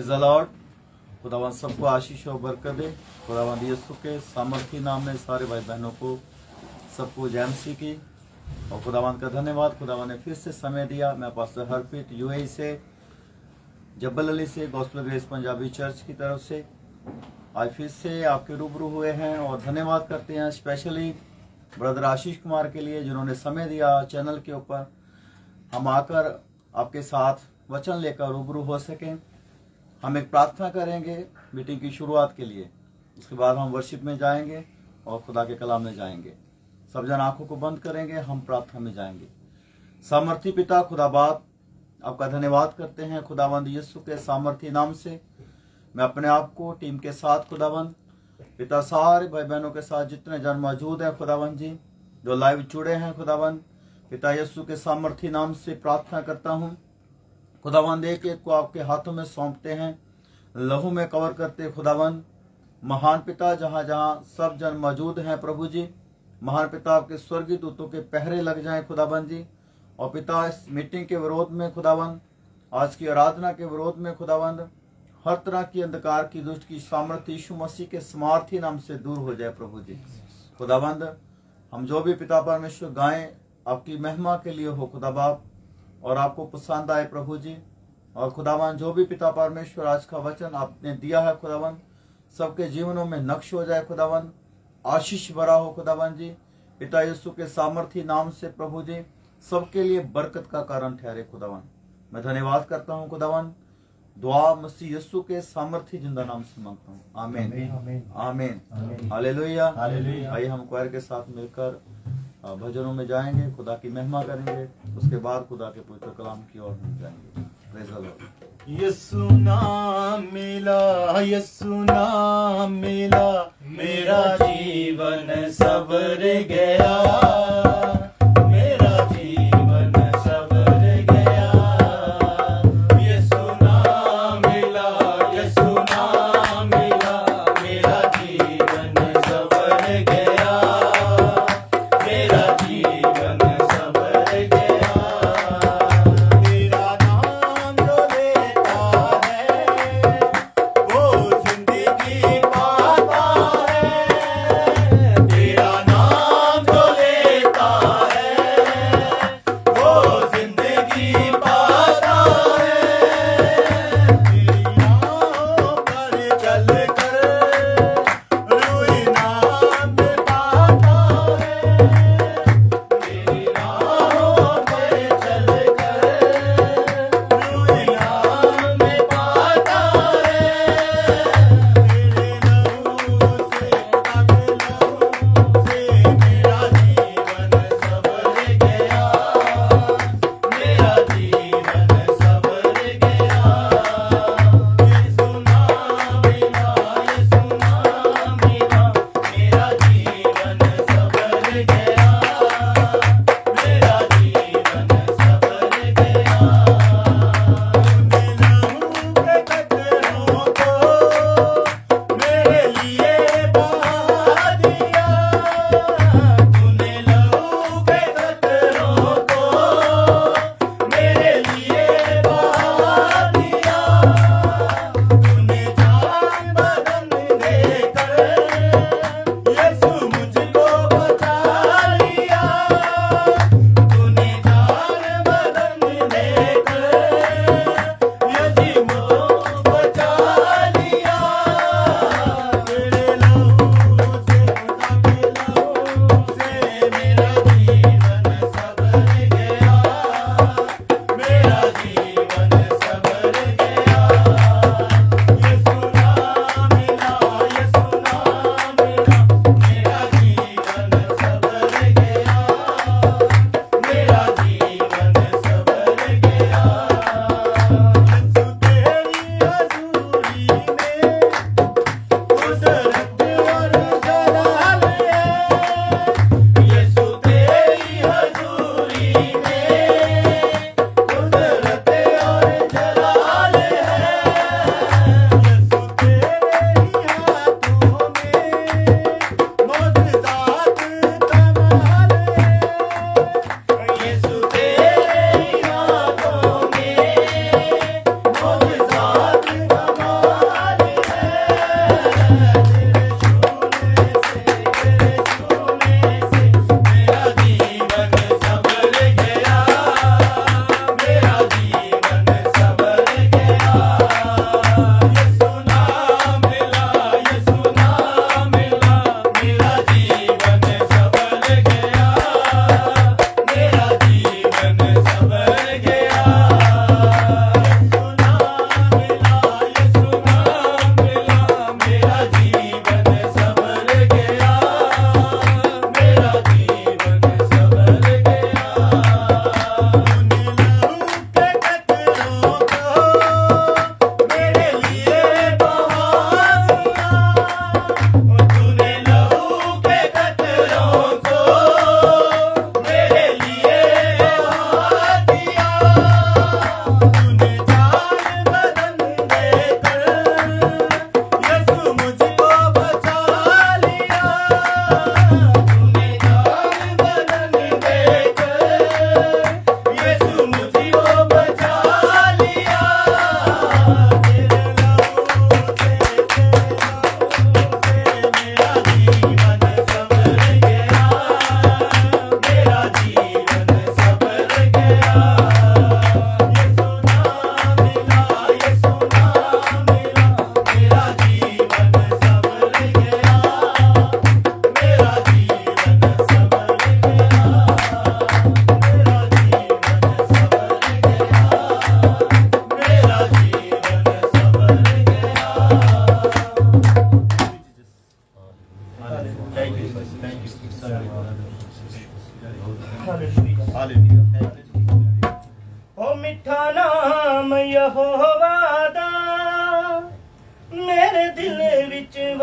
Lord. खुदावंद सबको आशीष और बरकत दे। खुदावंद यीशु के सामर्थी नाम में सारे भाई बहनों को सबको जय मसीह की और खुदावंद का धन्यवाद। खुदावंद ने फिर से समय दिया। मैं पास्टर हरप्रीत यूएई से, जब्बल अली से, गॉस्पेल ग्रेस पंजाबी चर्च की तरफ से आज फिर से आपके रूबरू हुए हैं और धन्यवाद करते हैं स्पेशली ब्रदर आशीष कुमार के लिए जिन्होंने समय दिया चैनल के ऊपर हम आकर आपके साथ वचन लेकर रूबरू हो सकें। हम एक प्रार्थना करेंगे मीटिंग की शुरुआत के लिए, उसके बाद हम वर्शिप में जाएंगे और खुदा के कलाम में जाएंगे। सब जन आंखों को बंद करेंगे, हम प्रार्थना में जाएंगे। सामर्थी पिता खुदा बाप, आपका धन्यवाद करते हैं खुदावंद यीशु के सामर्थी नाम से। मैं अपने आप को टीम के साथ खुदावंद पिता सारे भाई बहनों के साथ जितने जन मौजूद हैं खुदावंद जी, जो लाइव जुड़े हैं खुदावंद पिता यीशु के सामर्थी नाम से प्रार्थना करता हूँ। खुदावंद एक एक को आपके हाथों में सौंपते हैं, लहू में कवर करते खुदावंद। महान पिता जहाँ जहाँ सब जन मौजूद हैं प्रभु जी, महान पिता आपके स्वर्गीय दूतों के पहरे लग जाएं खुदावंद जी। और पिता इस मीटिंग के विरोध में खुदावंद, आज की आराधना के विरोध में खुदावंद, हर तरह की अंधकार की दुष्ट की सामर्थ्य यीशु मसीह के सामर्थी नाम से दूर हो जाए प्रभु जी। खुदावंद हम जो भी पिता परमेश्वर गाएं आपकी महिमा के लिए हो खुदा बाप, और आपको पसंद आए प्रभु जी। और खुदावन जो भी पिता परमेश्वर आज का वचन आपने दिया है खुदावन, सबके जीवनों में नक्श हो जाए खुदावन, आशीष भरा हो खुदावन जी। पिता यीशु के सामर्थी नाम से प्रभु जी सबके लिए बरकत का कारण ठहरे खुदावन। मैं धन्यवाद करता हूँ खुदावन। दुआ मसीह यीशु के सामर्थी जिंदा नाम से मांगता हूँ, आमीन आमीन हालेलुया। आइए हम क्वायर के साथ मिलकर भजनों में जाएंगे, खुदा की महिमा करेंगे, उसके बाद खुदा के पवित्र कलाम की ओर हम जाएंगे। Praise the Lord. यीशु नाम मिला, यीशु नाम मिला, मेरा जीवन सवर गया, मेरा जीवन सवर गया। यीशु नाम मिला, यीशु नाम मिला, मेरा जीवन सवर गया, मेरा जीवन सवर गया। मेरा नाम जो लेता है वो जिंदगी पाता है,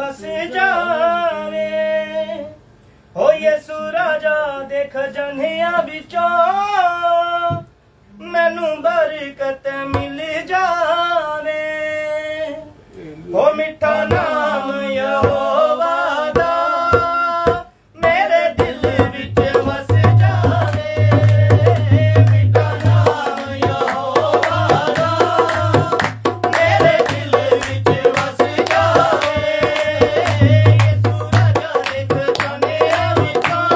वस जावे। हो यसु राजा देख जन्हिया बिचों मैनू बरकत मिल जावे। हो मिठा नाम यहोवा दा मेरे दिल विच वस जावे। मिठा नाम यहोवा दा मेरे दिल विच वस जावे। यसु राजा देख जन्हिया विचों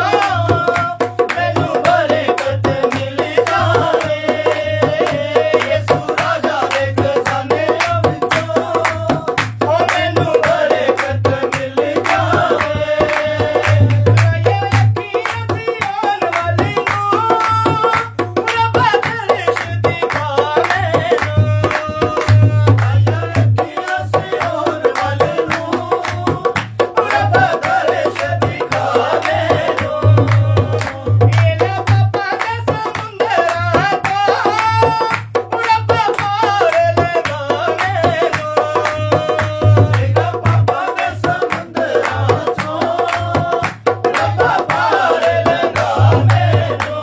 मैनू बरकत मिल जावे। यसु राजा देख जन्हिया विचों ओ मैनू बरकत मिल जावे। ये अखियां सियान वाली नूं रब दर्श दिखा मैनू। ये अखियां सियान वाली नूं रब दर्श दिखा मैनू। ये ना पापा दे समुंदरां तो रब पार लगा मैनू। ये ना पापा दे समुंदरां चों रब पार लगा मैनू।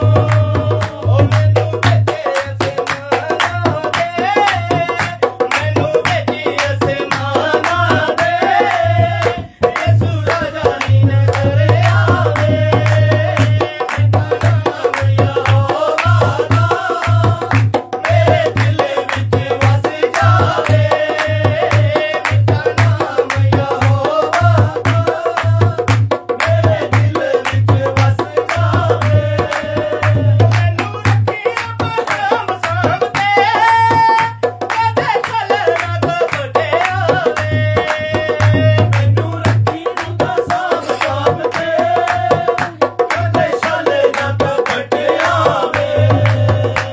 ओ मैनू बेचे आसमानां दे मैनू बेचे आसमानां दे। यसु राजा नी नजर आवे। मिठा नाम यहोवा दा मेरे दिल विच वस जावे। मिठा नाम यहोवा दा मेरे दिल विच वस जावे। मैनू रखिया पराम साम ते कदे चलना कपटे आवे। मैनू रखी दा साम साम ते कदे चलना कपटे आवे।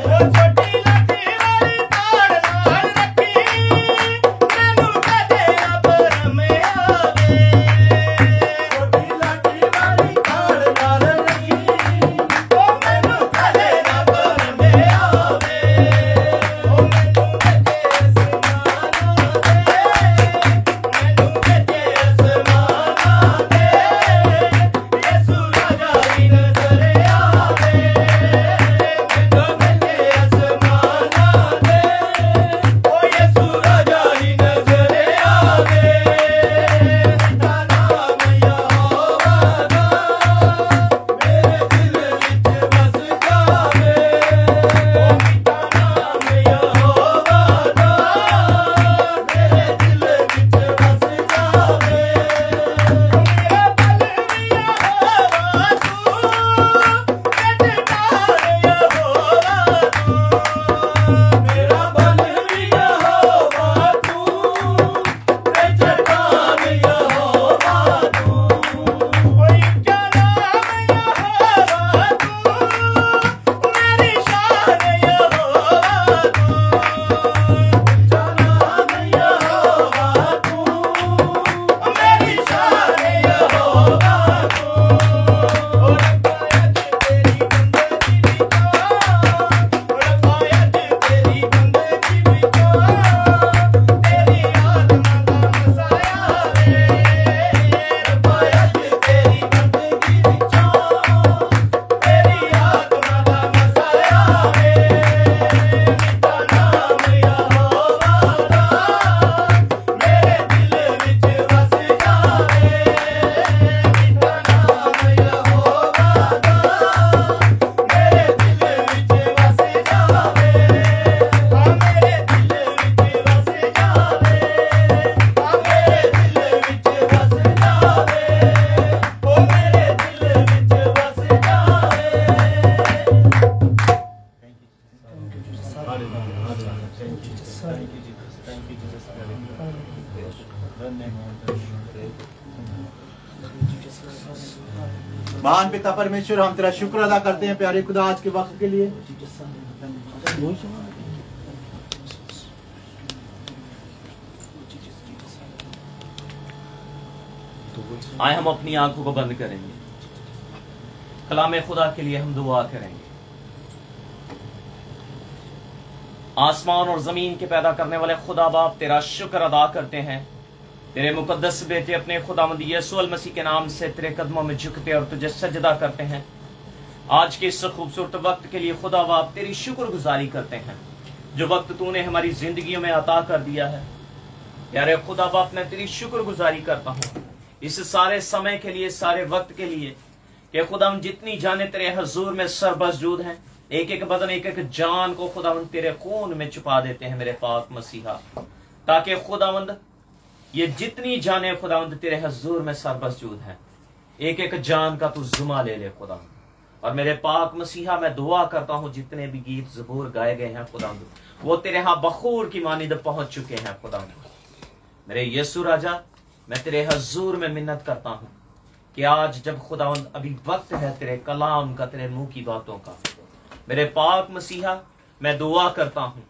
ओ छोटी लाठी वाली ताड़ नाल रखी मैनू कदे अबरम आवे। छोटी लाठी वाली ताड़ नाल रखी ओ मैनू कदे अबरम आवे। ओ मैनू बेचे आसमानां दे मैनू बेचे आसमानां दे। यसु राजा दी नजर आवे। मैनू बेचे आसमानां दे ओ यसु राजा दी नजर आवे। मिठा नाम यहोवा दा मेरे दिल विच वस जावे। ओ मिठा नाम यहोवा दा मेरे दिल विच वस जावे। मेरा बल यहोवा तू जटार यहोवा तू। मेरा बल यहोवा तू जटार यहोवा तू। ओए ऊंचा नाम यहोवा तू मेरी शान यहोवा तू। ऊंचा नाम यहोवा तू मेरी शान यहोवा तू। ओ रब्बा अज तेरी बंदगी विचों ओ रब्बा अज तेरी बंदगी विचों तेरी आत्मा दा मसाया वे। रब्बा अज तेरी बंदगी विचों तेरी आत्मा दा मसाया वे। मिठा नाम यहोवा दा मेरे दिल विच वस जावे। मिठा नाम यहोवा दा मेरे दिल विच वस जावे। आ मेरे दिल विच वस जावे। आ मेरे दिल विच वस जावे। ओ मेरे दिल विच वस जावे। महान पिता परमेश्वर, हम तेरा शुक्र अदा करते हैं प्यारे खुदा आज के वक्त के लिए। आए हम अपनी आंखों को बंद करेंगे, कलाम खुदा के लिए हम दुआ करेंगे। आसमान और जमीन के पैदा करने वाले खुदा बाप तेरा शुक्र अदा करते हैं तेरे मुकद्दस बेटे अपने खुदावंद यीशु अल मसीह के नाम से तेरे कदमों में झुकते और तुझे सजदा करते हैं। आज के इस खूबसूरत वक्त के लिए खुदा बाप तेरी शुक्रगुजारी करते हैं जो वक्त तूने हमारी जिंदगियों में अता कर दिया है। प्यारे खुदा बाप मैं तेरी शुक्रगुजारी करता हूँ इस सारे समय के लिए, सारे वक्त के लिए कि खुदा हम जितनी जाने तेरे हजूर में सरबजूद हैं, एक एक बदन एक एक जान को खुदावंद तेरे खून में छुपा देते हैं मेरे पाक मसीहा, ताकि खुदावंद ये जितनी जाने खुदावंद तेरे हजूर में सरबजूद हैं, एक एक जान का तू जुमा ले ले खुदावंद। और मेरे पाक मसीहा मैं दुआ करता हूं जितने भी गीत ज़बूर गाए गए हैं खुदावंद वो तेरे यहाँ बखूर की मानिंद पहुंच चुके हैं खुदावंद। मेरे यीशु राजा मैं तेरे हजूर में मिन्नत करता हूं कि आज जब खुदावंद अभी वक्त है तेरे कलाम का, तेरे मुंह की बातों का, मेरे पाक मसीहा मैं दुआ करता हूं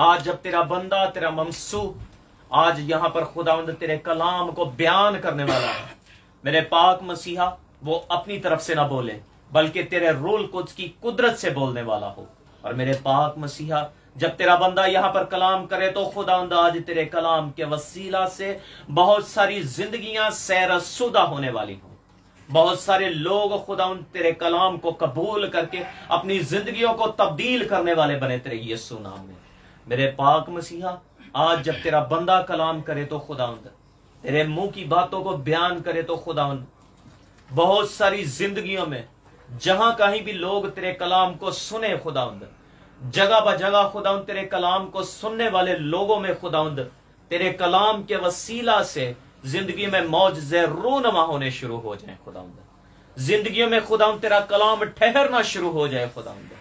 आज जब तेरा बंदा, तेरा ममसू आज यहां पर खुदावंद तेरे कलाम को बयान करने वाला है, मेरे पाक मसीहा वो अपनी तरफ से ना बोले बल्कि तेरे रूल कुछ की कुदरत से बोलने वाला हो। और मेरे पाक मसीहा जब तेरा बंदा यहां पर कलाम करे तो खुदावंद आज तेरे कलाम के वसीला से बहुत सारी जिंदगियां सैरसुदा होने वाली हो, बहुत सारे लोग खुदावंद तेरे कलाम को कबूल करके अपनी जिंदगियों को तब्दील करने वाले बने तेरे यीशु नाम में। मेरे पाक मसीहा आज जब तेरा बंदा कलाम करे तो खुदावंद तेरे मुंह की बातों को बयान करे तो खुदावंद बहुत सारी जिंदगियों में जहां कहीं भी लोग तेरे कलाम को सुने खुदावंद, जगह ब जगह खुदावंद तेरे कलाम को सुनने वाले लोगों में खुदावंद तेरे कलाम के वसीला से जिंदगी में मौजज़े रूनमा होने शुरू हो जाए खुदावंद, जिंदगियों में खुदावंद तेरा कलाम ठहरना शुरू हो जाए खुदावंद,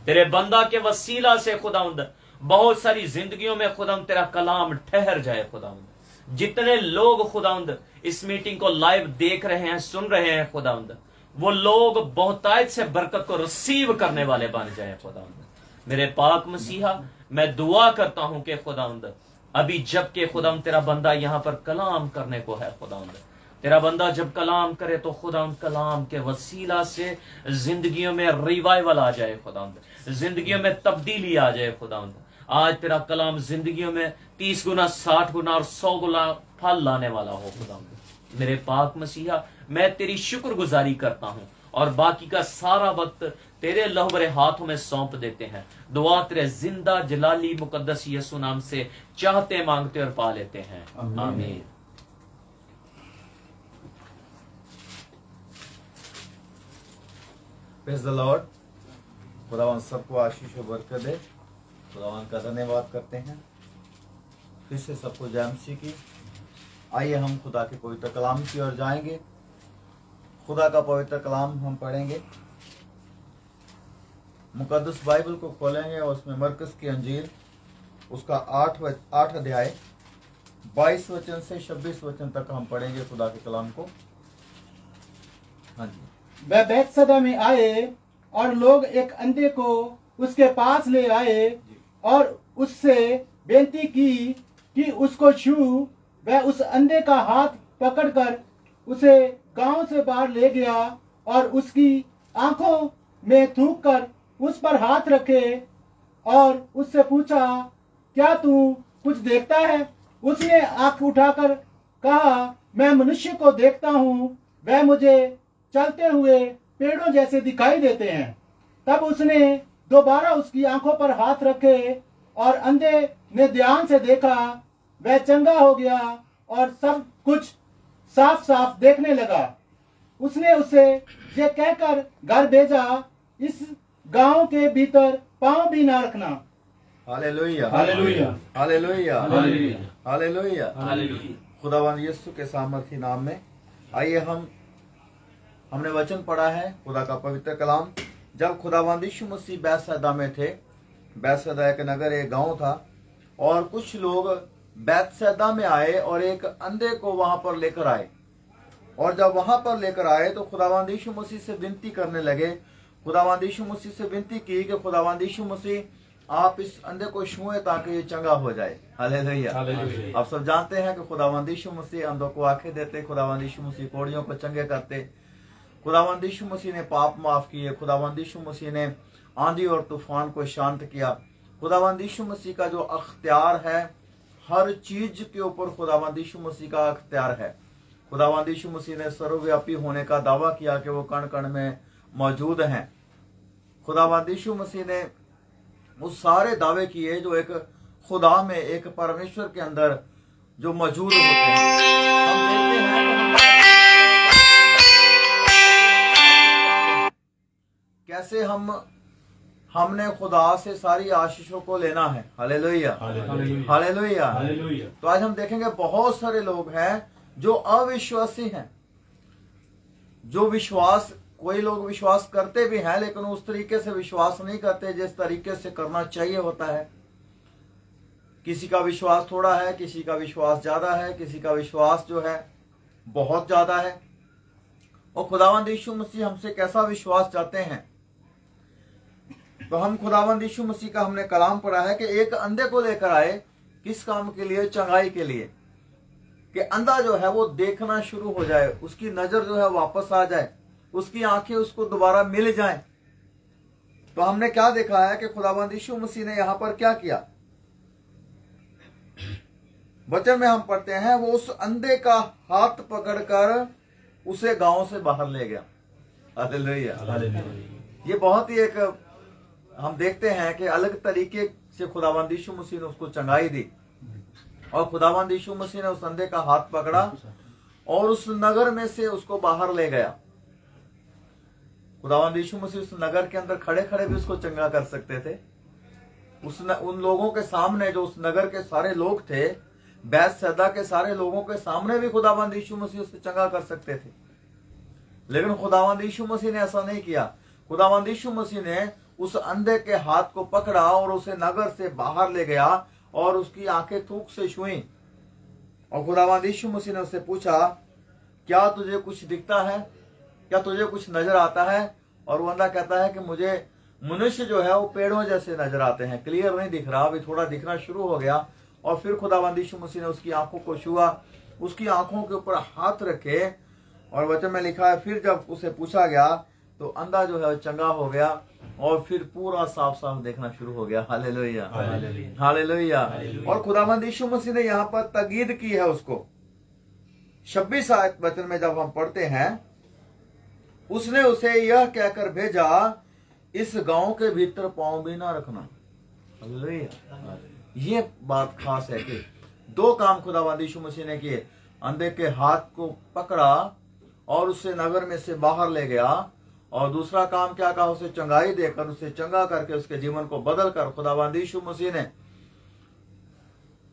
तेरे बंदा के वसीला से खुदावंद बहुत सारी जिंदगियों में खुदावंद तेरा कलाम ठहर जाए खुदावंद। जितने लोग खुदावंद इस मीटिंग को लाइव देख रहे हैं, सुन रहे हैं खुदावंद, वो लोग बहुतायत से बरकत को रिसीव करने वाले बन जाए खुदावंद। मेरे पाक मसीहा मैं दुआ करता हूं कि खुदावंद अभी जबकि खुदावंद तेरा बंदा यहां पर कलाम करने को है खुदावंद, तेरा बंदा जब कलाम करे तो खुदावंद कलाम के वसीला से जिंदगियों में रिवाइवल आ जाए खुदावंद, जिंदगियों में तब्दीली आ जाए खुदावंद। आज तेरा कलाम जिंदगियों में 30 गुना 60 गुना और 100 गुना फल लाने वाला हो खुदावंद। मेरे पाक मसीहा मैं तेरी शुक्रगुजारी करता हूं और बाकी का सारा वक्त तेरे लहबरे हाथों में सौंप देते हैं। दुआ तेरे जिंदा जलाली मुकद्दस यीशु नाम से चाहते, मांगते और पा लेते हैं, आमीन। Praise the Lord. खुदावंद सबको आशीष और बरकत दे। खुदावंद का धन्यवाद करते हैं फिर से सबको जय मसीह की। आइए हम खुदा के पवित्र कलाम की ओर जाएंगे। खुदा का पवित्र कलाम हम पढ़ेंगे, मुकद्दस बाइबल को खोलेंगे और उसमें मरकस की अंजील उसका 8 अध्याय 22 वचन से 26 वचन तक हम पढ़ेंगे खुदा के कलाम को। हाँ जी। वह बैतसैदा में आए और लोग एक अंधे को उसके पास ले आए और उससे बेनती की कि उसको छू। वह उस अंधे का हाथ पकड़कर उसे गांव से बाहर ले गया और उसकी आंखों में थूककर उस पर हाथ रखे और उससे पूछा, क्या तू कुछ देखता है? उसने आंख उठाकर कहा, मैं मनुष्य को देखता हूँ, वह मुझे चलते हुए पेड़ों जैसे दिखाई देते हैं। तब उसने दोबारा उसकी आंखों पर हाथ रखे और अंधे ने ध्यान से देखा, वह चंगा हो गया और सब कुछ साफ साफ देखने लगा। उसने उसे यह कहकर घर भेजा, इस गांव के भीतर पांव भी ना रखना। Hallelujah, hallelujah, hallelujah, hallelujah, hallelujah, hallelujah. खुदावंद यीशु के सामर्थी नाम में आइए हमने वचन पढ़ा है खुदा का पवित्र कलाम। जब खुदावंद यीशु मसीह बैतसैदा में थे, बैतसैदा एक नगर, एक गांव था, और कुछ लोग बैतसैदा में आए और एक अंधे को वहां पर लेकर आए। और जब वहां पर लेकर आए तो खुदावंद यीशु मसीह से विनती करने लगे। खुदावंद यीशु मसीह से विनती की कि खुदावंद यीशु मसीह आप इस अंधे को छुएं ताकि ये चंगा हो जाए। हालेलुया। आप सब जानते हैं कि खुदावंद यीशु मसीह अंधों को आंखें देते, खुदावंद यीशु मसीह कोढ़ियों को चंगे करते, खुदावंद यीशु मसीह ने पाप माफ किए, खुदावंद यीशु मसीह ने आंधी और तूफान को शांत किया। खुदावंद यीशु मसीह का जो अख्तियार है हर चीज के ऊपर खुदावंद यीशु मसीह का अख्तियार है। खुदावंद यीशु मसीह ने सर्वव्यापी होने का दावा किया कि वो कण कण में मौजूद हैं। खुदावंद यीशु मसीह ने उस सारे दावे किए जो एक खुदा में, एक परमेश्वर के अंदर जो मौजूद होते हैं। हम देखते हैं कैसे हमने खुदा से सारी आशीषों को लेना है। Hallelujah, hallelujah. तो आज हम देखेंगे बहुत सारे लोग हैं जो अविश्वासी हैं, जो कोई लोग विश्वास करते भी हैं लेकिन उस तरीके से विश्वास नहीं करते जिस तरीके से करना चाहिए होता है। किसी का विश्वास थोड़ा है, किसी का विश्वास ज्यादा है, किसी का विश्वास जो है बहुत ज्यादा है। और खुदावंद यीशु मसीह हमसे कैसा विश्वास चाहते हैं? तो हम खुदावंद यीशु मसीह का हमने कलाम पढ़ा है कि एक अंधे को लेकर आए। किस काम के लिए? चंगाई के लिए। कि अंधा जो है वो देखना शुरू हो जाए, उसकी नजर जो है वापस आ जाए, उसकी आंखें उसको दोबारा मिल जाएं। तो हमने क्या देखा है कि खुदावंद यीशु मसीह ने यहां पर क्या किया? वचन में हम पढ़ते हैं, वो उस अंधे का हाथ पकड़कर उसे गांव से बाहर ले गया। हालेलुया। ये बहुत ही एक हम देखते हैं कि अलग तरीके से खुदावंद यीशु मसीह ने उसको चंगाई दी। और खुदावंद यीशु मसीह ने उस अंधे का हाथ पकड़ा और उस नगर में से उसको बाहर ले गया। खुदावंद यीशु मसीह उस नगर के अंदर खड़े खड़े भी उसको चंगा कर सकते थे। उन लोगों के सामने, जो उस नगर के सारे लोग थे, बैतसैदा के सारे लोगों के सामने भी खुदावंद यीशु मसीह उसे चंगा कर सकते थे। लेकिन खुदावंद यीशु मसीह ने ऐसा नहीं किया। खुदावंद यीशु मसीह ने उस अंधे के हाथ को पकड़ा और उसे नगर से बाहर ले गया और उसकी आंखें थूक से छुई। और खुदावंद यीशु मसीह ने उससे पूछा, क्या तुझे कुछ दिखता है? क्या तुझे कुछ नजर आता है? और वो अंधा कहता है कि मुझे मनुष्य जो है वो पेड़ों जैसे नजर आते हैं, क्लियर नहीं दिख रहा, अभी थोड़ा दिखना शुरू हो गया। और फिर खुदावंद यीशु मसीह ने उसकी आंखों को छुआ, उसकी आंखों के ऊपर हाथ रखे। और वचन में लिखा है, फिर जब उसे पूछा गया तो अंधा जो है चंगा हो गया और फिर पूरा साफ साफ देखना शुरू हो गया। Hallelujah, hallelujah. और खुदावंद यीशु मसीह ने यहाँ पर ताकीद की है उसको। 26 आयत वचन में जब हम पढ़ते हैं, उसने उसे यह कहकर भेजा, इस गांव के भीतर पांव भी ना रखना। हालेलुया। ये बात खास है कि 2 काम खुदावंद यीशु मसीह ने किए। अंधे के हाथ को पकड़ा और उसे नगर में से बाहर ले गया। और दूसरा काम क्या कहा? उसे चंगाई देकर, उसे चंगा करके, उसके जीवन को बदल कर खुदावंद यीशु मसीह ने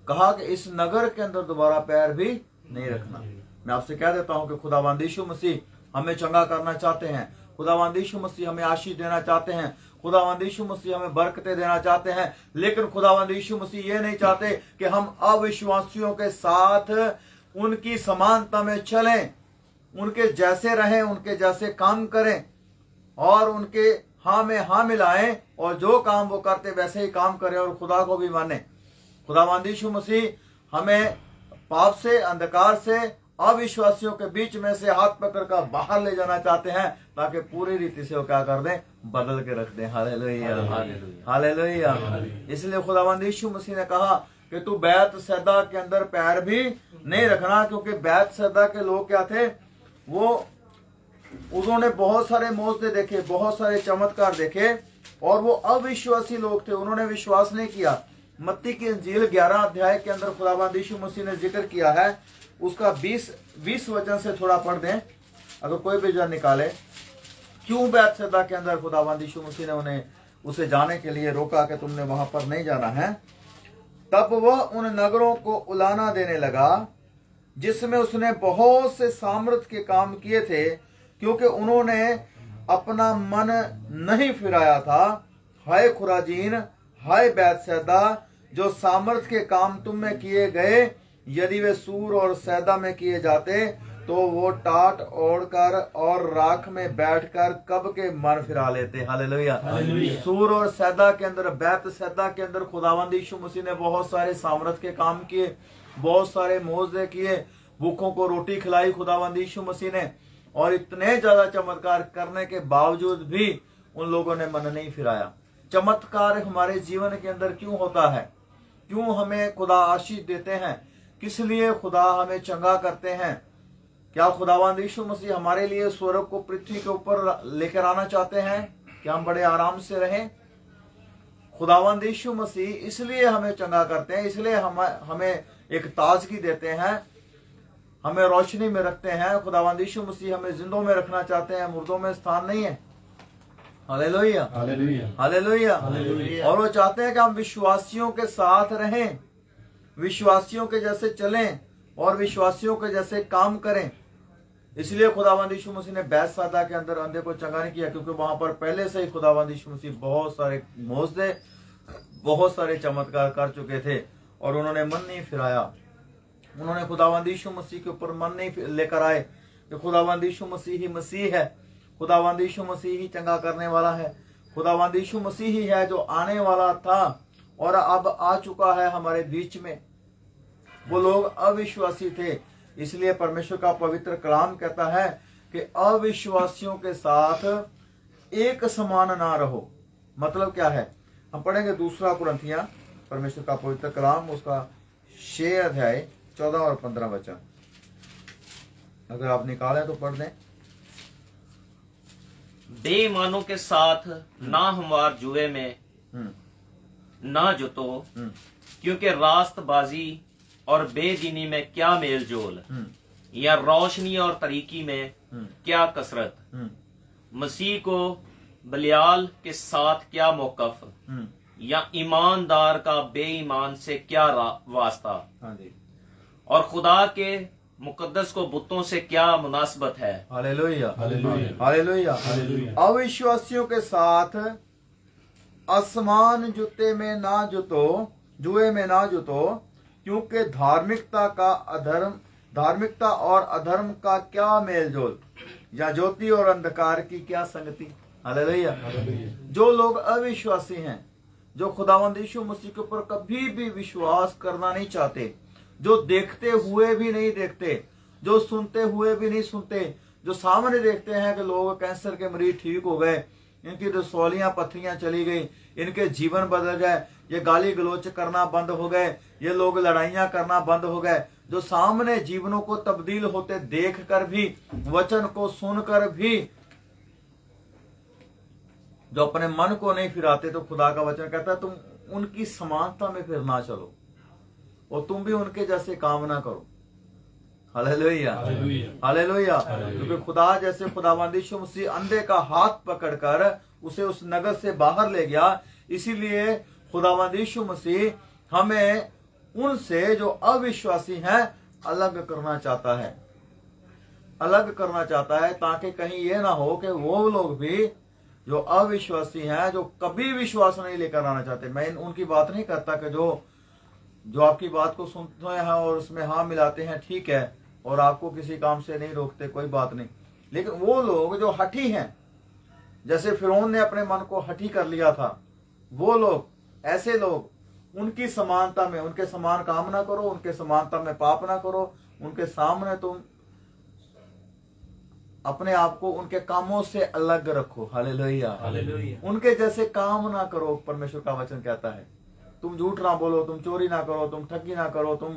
कहा कि इस नगर के अंदर दोबारा पैर भी नहीं रखना। मैं आपसे कह देता हूं कि खुदावंद यीशु मसीह हमें चंगा करना चाहते हैं। खुदावंद यीशु मसीह हमें आशीष देना चाहते हैं। खुदावंद यीशु मसीह हमें बरकतें देना चाहते हैं। लेकिन खुदावंद यीशु मसीह ये नहीं चाहते कि हम अविश्वासियों के साथ उनकी समानता में चलें, उनके जैसे रहें, उनके जैसे काम करें और उनके हाँ में हाँ मिलाएं और जो काम वो करते वैसे ही काम करें और खुदा को भी माने। खुदावंद यीशु मसीह हमें पाप से, अंधकार से, अविश्वासियों के बीच में से हाथ पकड़कर बाहर ले जाना चाहते हैं ताकि पूरी रीति से वो क्या कर दें? बदल के रख दें। Hallelujah, hallelujah. इसलिए खुदावंद यीशु मसीह ने कहा कि तू बैतसैदा के अंदर पैर भी नहीं रखना, क्योंकि बैतसैदा के लोग क्या थे? उन्होंने बहुत सारे मौजज़े देखे, बहुत सारे चमत्कार देखे और वो अविश्वासी लोग थे, उन्होंने विश्वास नहीं किया। मत्ती की इंजील 11 अध्याय के अंदर खुदावंद यीशु मसीह ने जिक्र किया है, उसका 20 वचन से थोड़ा पढ़ दें अगर कोई भी जन निकाले। क्यों बैतसैदा के अंदर खुदावंद यीशु मसीह ने उन्हें उसे जाने के लिए रोका कि तुमने वहां पर नहीं जाना है? तब वह उन नगरों को उलाना देने लगा जिसमें उसने बहुत से सामर्थ के काम किए थे, क्योंकि उन्होंने अपना मन नहीं फिराया था। हाय खुराजीन, हाय बैतसैदा, जो सामर्थ के काम तुम में किए गए, यदि वे सूर और सैदा में किए जाते तो वो टाट ओढ़कर और राख में बैठकर कब के मन फिरा लेते। हालेलुया। सूर और सैदा के अंदर, बैतसैदा के अंदर खुदावंद यीशु मसीह ने बहुत सारे सामर्थ के काम किए, बहुत सारे मौजज़े किए, भूखों को रोटी खिलाई खुदावंद यीशु मसीह ने। और इतने ज्यादा चमत्कार करने के बावजूद भी उन लोगों ने मन नहीं फिराया। चमत्कार हमारे जीवन के अंदर क्यों होता है? क्यों हमें खुदा आशीष देते हैं, किस लिए खुदा हमें चंगा करते हैं। क्या खुदावंद यीशु मसीह हमारे लिए स्वर्ग को पृथ्वी के ऊपर लेकर आना चाहते हैं कि हम बड़े आराम से रहें। खुदावंद यीशु मसीह इसलिए हमें चंगा करते हैं, इसलिए हमें एक ताजगी देते हैं, हमें रोशनी में रखते हैं। खुदावंद यीशु मसीह हमें जिंदों में रखना चाहते हैं, मुर्दों में स्थान नहीं है। Hallelujah, hallelujah. और वो चाहते हैं कि हम विश्वासियों के साथ रहें, विश्वासियों के जैसे चलें और विश्वासियों के जैसे काम करें। इसलिए खुदावंद यीशु मसीह ने बैतसैदा के अंदर अंधे को चंगा नहीं किया, क्योंकि वहां पर पहले से ही खुदावंद यीशु मसीह बहुत सारे मोजज़े, बहुत सारे चमत्कार कर चुके थे और उन्होंने मन नहीं फिराया। उन्होंने खुदावंद यीशु मसीह के ऊपर मन नहीं लेकर आए कि खुदावंद यीशु मसीह ही मसीह है, खुदावंद यीशु मसीह ही चंगा करने वाला है, खुदावंद यीशु मसीह ही है जो आने वाला था और अब आ चुका है हमारे बीच में। वो लोग अविश्वासी थे, इसलिए परमेश्वर का पवित्र कलाम कहता है कि अविश्वासियों के साथ एक समान ना रहो। मतलब क्या है, हम पढ़ेंगे 2 कुरिन्थियां, परमेश्वर का पवित्र कलाम, उसका 6 अध्याय 14 और 15 वचन। अगर आप निकालें तो पढ़ दें। बेईमानों के साथ ना हमवार जुए में ना जुतो, क्योंकि रास्तबाजी और बेदीनी में क्या मेल जोल, या रोशनी और तरीकी में क्या कसरत। मसीह को बलियाल के साथ क्या मौकफ, या ईमानदार का बेईमान से क्या वास्ता, और खुदा के मुकद्दस को बुतों से क्या मुनासबत है। Hallelujah, hallelujah. अविश्वासियों के साथ असमान जुते में ना जुतो, जुए में ना जुतो, क्योंकि धार्मिकता और अधर्म का क्या मेलजोल, या ज्योति और अंधकार की क्या संगति। हालेलुया। जो लोग अविश्वासी हैं, जो खुदावंद यीशु मसीह के ऊपर कभी भी विश्वास करना नहीं चाहते, जो देखते हुए भी नहीं देखते, जो सुनते हुए भी नहीं सुनते, जो सामने देखते हैं कि लोग कैंसर के मरीज ठीक हो गए, इनकी रसौलियां पत्थरियां चली गई, इनके जीवन बदल गए, ये गाली गलोच करना बंद हो गए, ये लोग लड़ाइयां करना बंद हो गए, जो सामने जीवनों को तब्दील होते देख कर भी, वचन को सुनकर भी, जो अपने मन को नहीं फिराते, तो खुदा का वचन कहता है तुम उनकी समानता में फिर ना चलो और तुम भी उनके जैसे काम ना करो। Hallelujah, hallelujah. क्योंकि खुदा जैसे खुदावंद यीशु मसीह अंधे का हाथ पकड़कर उसे उस नगर से बाहर ले गया, इसीलिए खुदावंद यीशु मसीह हमें उनसे जो अविश्वासी हैं अलग करना चाहता है, अलग करना चाहता है, ताकि कहीं ये ना हो कि वो लोग भी जो अविश्वासी हैं, जो कभी विश्वास नहीं लेकर आना चाहते। मैं उनकी बात नहीं करता कि जो आपकी बात को सुनते हैं और उसमें हाँ मिलाते हैं, ठीक है, और आपको किसी काम से नहीं रोकते, कोई बात नहीं। लेकिन वो लोग जो हठी हैं, जैसे फिरौन ने अपने मन को हठी कर लिया था, वो लोग, ऐसे लोग, उनकी समानता में, उनके समान काम ना करो, उनके समानता में पाप ना करो, उनके सामने तुम अपने आप को उनके कामों से अलग रखो। Hallelujah, hallelujah. उनके जैसे काम ना करो, परमेश्वर का वचन कहता है। तुम झूठ ना बोलो, तुम चोरी ना करो, तुम ठगी ना करो, तुम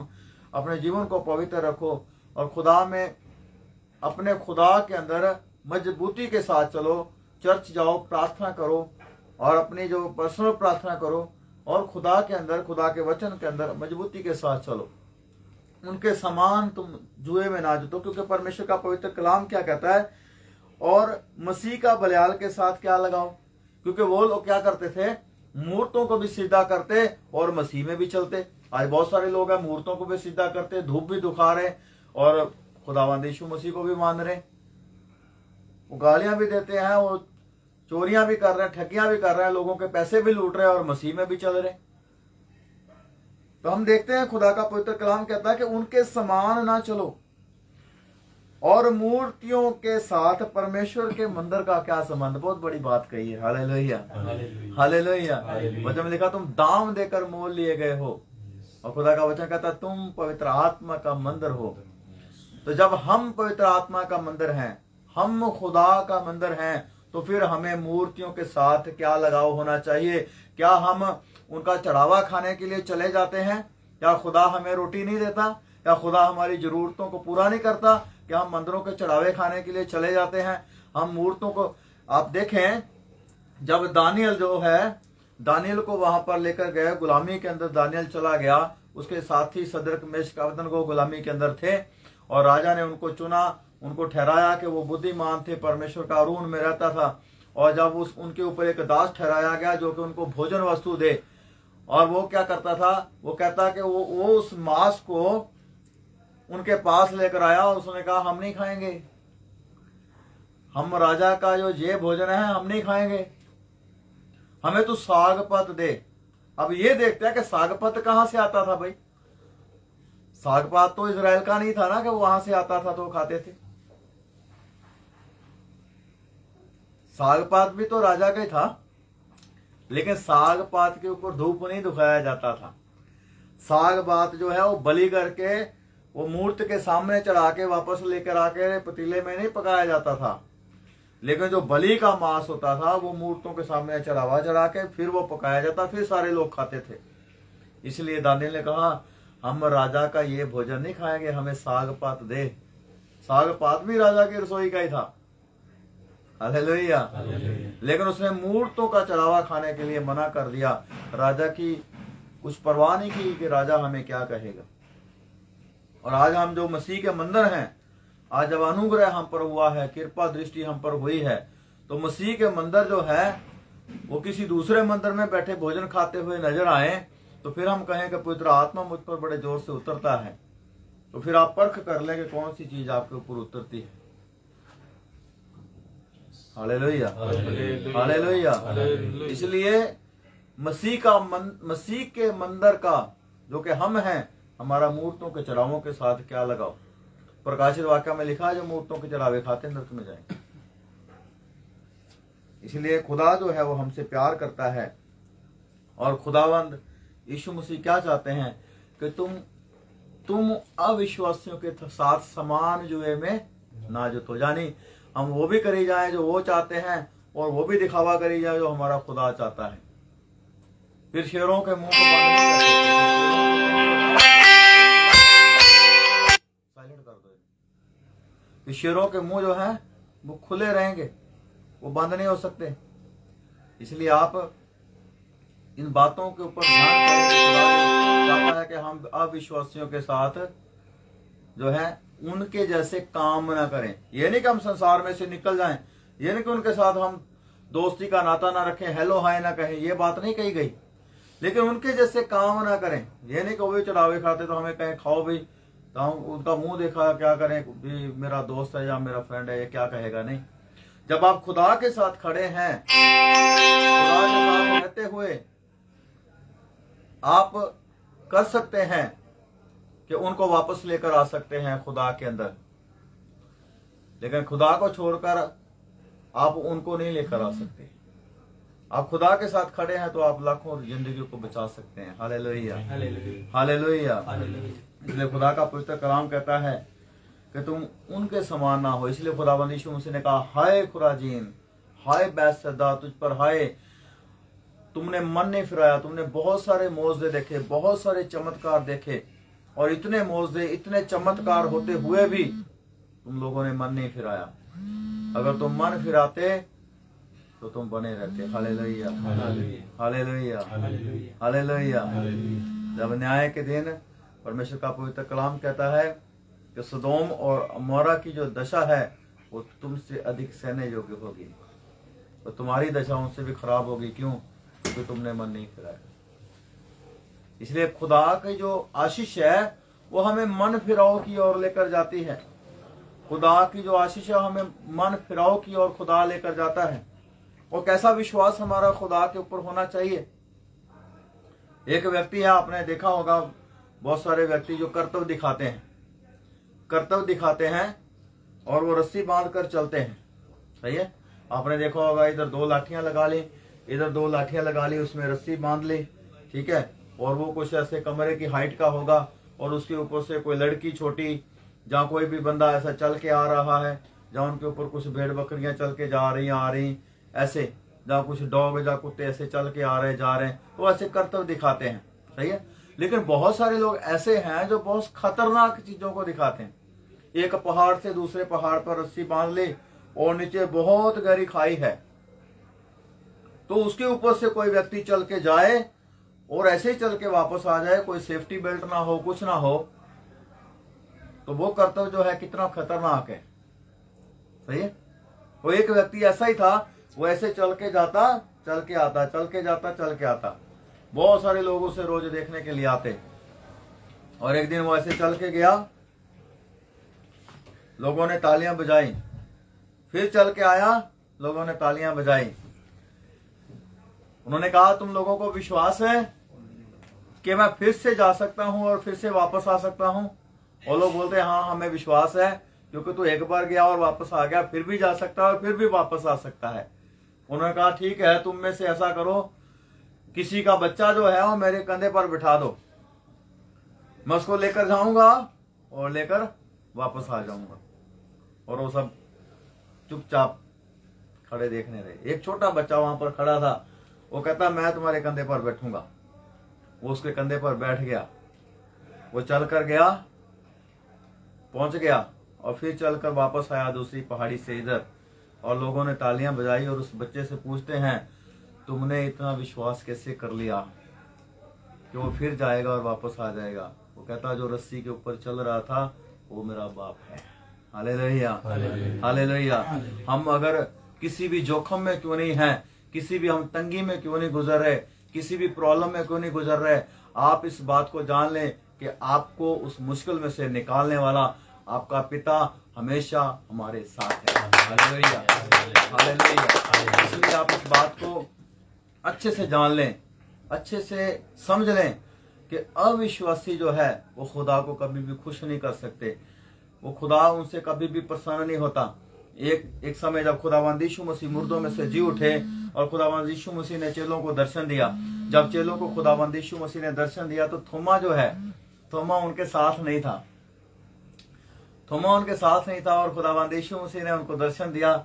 अपने जीवन को पवित्र रखो और खुदा में, अपने खुदा के अंदर मजबूती के साथ चलो। चर्च जाओ, प्रार्थना करो और अपनी जो पर्सनल प्रार्थना करो और खुदा के अंदर, खुदा के वचन के अंदर मजबूती के साथ चलो। उनके समान तुम जुए में ना जुटो, क्योंकि परमेश्वर का पवित्र कलाम क्या कहता है, और मसीह का बलियाल के साथ क्या लगाओ, क्योंकि वो लोग क्या करते थे, मूर्तों को भी सीधा करते और मसीह में भी चलते। आज बहुत सारे लोग हैं मूर्तों को भी सीधा करते, धूप भी दुखा रहे और खुदावंद यीशु मसीह को भी मान रहे, वो गालियां भी देते हैं, वो चोरियां भी कर रहे हैं, ठगियां भी कर रहे हैं, लोगों के पैसे भी लूट रहे हैं और मसीह में भी चल रहे। तो हम देखते हैं खुदा का पवित्र कलाम कहता है कि उनके समान ना चलो। और मूर्तियों के साथ परमेश्वर के मंदिर का क्या संबंध, बहुत बड़ी बात कही है। Hallelujah, hallelujah. वचन में लिखा तुम दाम देकर मोल लिए गए हो, और खुदा का वचन कहता तुम पवित्र आत्मा का मंदिर हो। तो जब हम पवित्र आत्मा का मंदिर हैं, हम खुदा का मंदिर हैं, तो फिर हमें मूर्तियों के साथ क्या लगाव होना चाहिए। क्या हम उनका चढ़ावा खाने के लिए चले जाते हैं? क्या खुदा हमें रोटी नहीं देता? क्या खुदा हमारी जरूरतों को पूरा नहीं करता? क्या हम मंदिरों के चढ़ावे खाने के लिए चले जाते हैं? हम मूर्तों को, आप देखें जब दानियल जो है, दानियल को वहां पर लेकर गए, गुलामी के अंदर दानियल चला गया, उसके साथी सदरक मेशक अबेदनगो गुलामी के अंदर थे और राजा ने उनको चुना, उनको ठहराया कि वो बुद्धिमान थे, परमेश्वर का अरून में रहता था। और जब उनके ऊपर एक दास ठहराया गया जो कि उनको भोजन वस्तु दे, और वो क्या करता था, वो कहता कि वो उस मांस को उनके पास लेकर आया और उसने कहा हम नहीं खाएंगे, हम राजा का जो ये भोजन है हम नहीं खाएंगे, हमें तो साग पत दे। अब ये देखते हैं कि साग पत कहां से आता था भाई? साग पात तो इजराइल का नहीं था ना कि वहां से आता था तो खाते थे। साग पात भी तो राजा का ही था, लेकिन साग पात के ऊपर धूप नहीं दिखाया जाता था। साग पात जो है वो बलि करके वो मूर्त के सामने चढ़ा के वापस लेकर आके पतीले में नहीं पकाया जाता था, लेकिन जो बलि का मांस होता था वो मूर्तों के सामने चढ़ावा चढ़ा के फिर वो पकाया जाता, फिर सारे लोग खाते थे। इसलिए दानियल ने कहा हम राजा का ये भोजन नहीं खाएंगे, हमें साग पात दे। साग पात भी राजा की रसोई का ही था, हालेलुया। लेकिन उसने मूर्तों का चढ़ावा खाने के लिए मना कर दिया। राजा की कुछ परवाह नहीं की कि राजा हमें क्या कहेगा। और आज हम जो मसीह के मंदिर हैं, आज जब अनुग्रह हम पर हुआ है, कृपा दृष्टि हम पर हुई है, तो मसीह के मंदिर जो है वो किसी दूसरे मंदिर में बैठे भोजन खाते हुए नजर आए तो फिर हम कहें कि पवित्र आत्मा मुझ पर बड़े जोर से उतरता है, तो फिर आप परख कर लें कि कौन सी चीज आपके ऊपर उतरती है। Hallelujah, hallelujah. इसलिए मसीह के मंदिर का जो कि हम हैं, हमारा मूर्तों के चढ़ावों के साथ क्या लगाओ? प्रकाशित वाक्य में लिखा है जो मूर्तों के चढ़ावे खाते नरक में जाएंगे। इसलिए खुदा जो है वो हमसे प्यार करता है, और खुदावंद यीशु मसीह क्या चाहते हैं कि तुम अविश्वासियों के साथ समान जुए में ना जुतो, यानी हम वो भी करी जाए जो वो चाहते हैं और वो भी दिखावा करी जाए जो हमारा खुदा चाहता है। फिर शेरों के मुंह को बंद नहीं कर सकते, साइलेंट कर दो। फिर शेरों के मुंह जो है वो खुले रहेंगे, वो बंद नहीं हो सकते। इसलिए आप इन बातों के ऊपर ध्यान करें। चाहता है कि हम अविश्वासियों के साथ जो है उनके जैसे काम ना करें। ये नहीं कि हम संसार में से निकल जाएं, ये नहीं कि उनके साथ हम दोस्ती का नाता ना रखें, हेलो हाय ना कहें, ये बात नहीं कही गई। लेकिन उनके जैसे काम ना करें। ये नहीं कि वो भी चढ़ावे खाते तो हमें कहें खाओ भी, तो हम उनका मुंह देखा क्या करें, भी मेरा दोस्त है या मेरा फ्रेंड है, ये क्या कहेगा। नहीं, जब आप खुदा के साथ खड़े हैं, खुदा के साथ रहते हुए आप कर सकते हैं कि उनको वापस लेकर आ सकते हैं खुदा के अंदर। लेकिन खुदा को छोड़कर आप उनको नहीं लेकर आ सकते। आप खुदा के साथ खड़े हैं तो आप लाखों जिंदगी को बचा सकते हैं। Hallelujah, hallelujah. इसलिए खुदा का पवित्र कलाम कहता है कि तुम उनके समान ना हो। इसलिए खुदावंद यीशु मसीह ने कहा, हाय खुराजीन, हाय बैतसैदा, तुझ पर हाय, तुमने मन नहीं फिराया। तुमने बहुत सारे मौजदे देखे, बहुत सारे चमत्कार देखे, और इतने मौजदे, इतने चमत्कार होते हुए भी तुम लोगों ने मन नहीं फिराया। अगर तुम मन फिराते तो तुम बने रहते। Hallelujah, hallelujah, hallelujah. जब न्याय के दिन परमेश्वर का पवित्र कलाम कहता है कि सदोम और अमोरा की जो दशा है वो तुमसे अधिक सहने योग्य होगी, तो तुम्हारी दशा उनसे भी खराब होगी। क्यों? क्योंकि तुमने मन नहीं फिराया। इसलिए खुदा की जो आशीष है वो हमें मन फिराव की ओर लेकर जाती है। खुदा की जो आशीष है हमें मन फिराव की ओर खुदा लेकर जाता है। और कैसा विश्वास हमारा खुदा के ऊपर होना चाहिए। एक व्यक्ति है, आपने देखा होगा, बहुत सारे व्यक्ति जो कर्तव्य दिखाते हैं और वो रस्सी बांध कर चलते हैं। सही है, आपने देखा होगा, इधर 2 लाठियां लगा ली, इधर 2 लाठियां लगा ली, उसमें रस्सी बांध ली, ठीक है, और वो कुछ ऐसे कमरे की हाइट का होगा, और उसके ऊपर से कोई लड़की छोटी, जहाँ कोई भी बंदा ऐसा चल के आ रहा है, जहाँ उनके ऊपर कुछ भेड़ बकरियां चल के जा रही आ रही, ऐसे जहाँ कुछ डॉग या कुत्ते ऐसे चल के आ रहे जा रहे हैं, वो ऐसे कर्तव्य दिखाते हैं, सही है। लेकिन बहुत सारे लोग ऐसे हैं जो बहुत खतरनाक चीजों को दिखाते हैं। एक पहाड़ से दूसरे पहाड़ पर रस्सी बांध ली और नीचे बहुत गहरी खाई है, तो उसके ऊपर से कोई व्यक्ति चल के जाए और ऐसे ही चल के वापस आ जाए, कोई सेफ्टी बेल्ट ना हो, कुछ ना हो, तो वो कर्तव्य जो है कितना खतरनाक है, सही है। वो एक व्यक्ति ऐसा ही था, वो ऐसे चल के जाता, चल के आता, चल के जाता, चल के आता। बहुत सारे लोग उसे रोज देखने के लिए आते, और एक दिन वो ऐसे चल के गया, लोगों ने तालियां बजाई, फिर चल के आया, लोगों ने तालियां बजाई। उन्होंने कहा तुम लोगों को विश्वास है कि मैं फिर से जा सकता हूं और फिर से वापस आ सकता हूं? और लोग बोलते हैं हाँ हमें विश्वास है, क्योंकि तू एक बार गया और वापस आ गया, फिर भी जा सकता है और फिर भी वापस आ सकता है। उन्होंने कहा ठीक है, तुम में से ऐसा करो, किसी का बच्चा जो है वो मेरे कंधे पर बिठा दो, मैं उसको लेकर जाऊंगा और लेकर वापस आ जाऊंगा। और वो सब चुपचाप खड़े देखने रहे। एक छोटा बच्चा वहां पर खड़ा था, वो कहता मैं तुम्हारे कंधे पर बैठूंगा। वो उसके कंधे पर बैठ गया, वो चल कर गया, पहुंच गया और फिर चलकर वापस आया दूसरी पहाड़ी से इधर, और लोगों ने तालियां बजाई और उस बच्चे से पूछते हैं तुमने इतना विश्वास कैसे कर लिया कि वो फिर जाएगा और वापस आ जाएगा? वो कहता जो रस्सी के ऊपर चल रहा था वो मेरा बाप है। Hallelujah, hallelujah. हम अगर किसी भी जोखिम में क्यों नहीं हैं, किसी भी हम तंगी में क्यों नहीं गुजर रहे, किसी भी प्रॉब्लम में क्यों नहीं गुजर रहे, आप इस बात को जान लें कि आपको उस मुश्किल में से निकालने वाला आपका पिता हमेशा हमारे साथ है। Hallelujah, hallelujah. इसलिए आप इस बात को अच्छे से जान लें, अच्छे से समझ लें कि अविश्वासी जो है वो खुदा को कभी भी खुश नहीं कर सकते, वो खुदा उनसे कभी भी प्रसन्न नहीं होता। एक समय जब खुदावंद यीशु मसीह मुर्दों में से जी उठे और खुदावंद यीशु मसीह ने चेलों को दर्शन दिया, जब चेलों को खुदावंद यीशु मसीह ने दर्शन दिया तो थोमा जो है, थोमा उनके साथ नहीं था, थोमा उनके साथ नहीं था। और खुदावंद यीशु मसीह ने उनको दर्शन दिया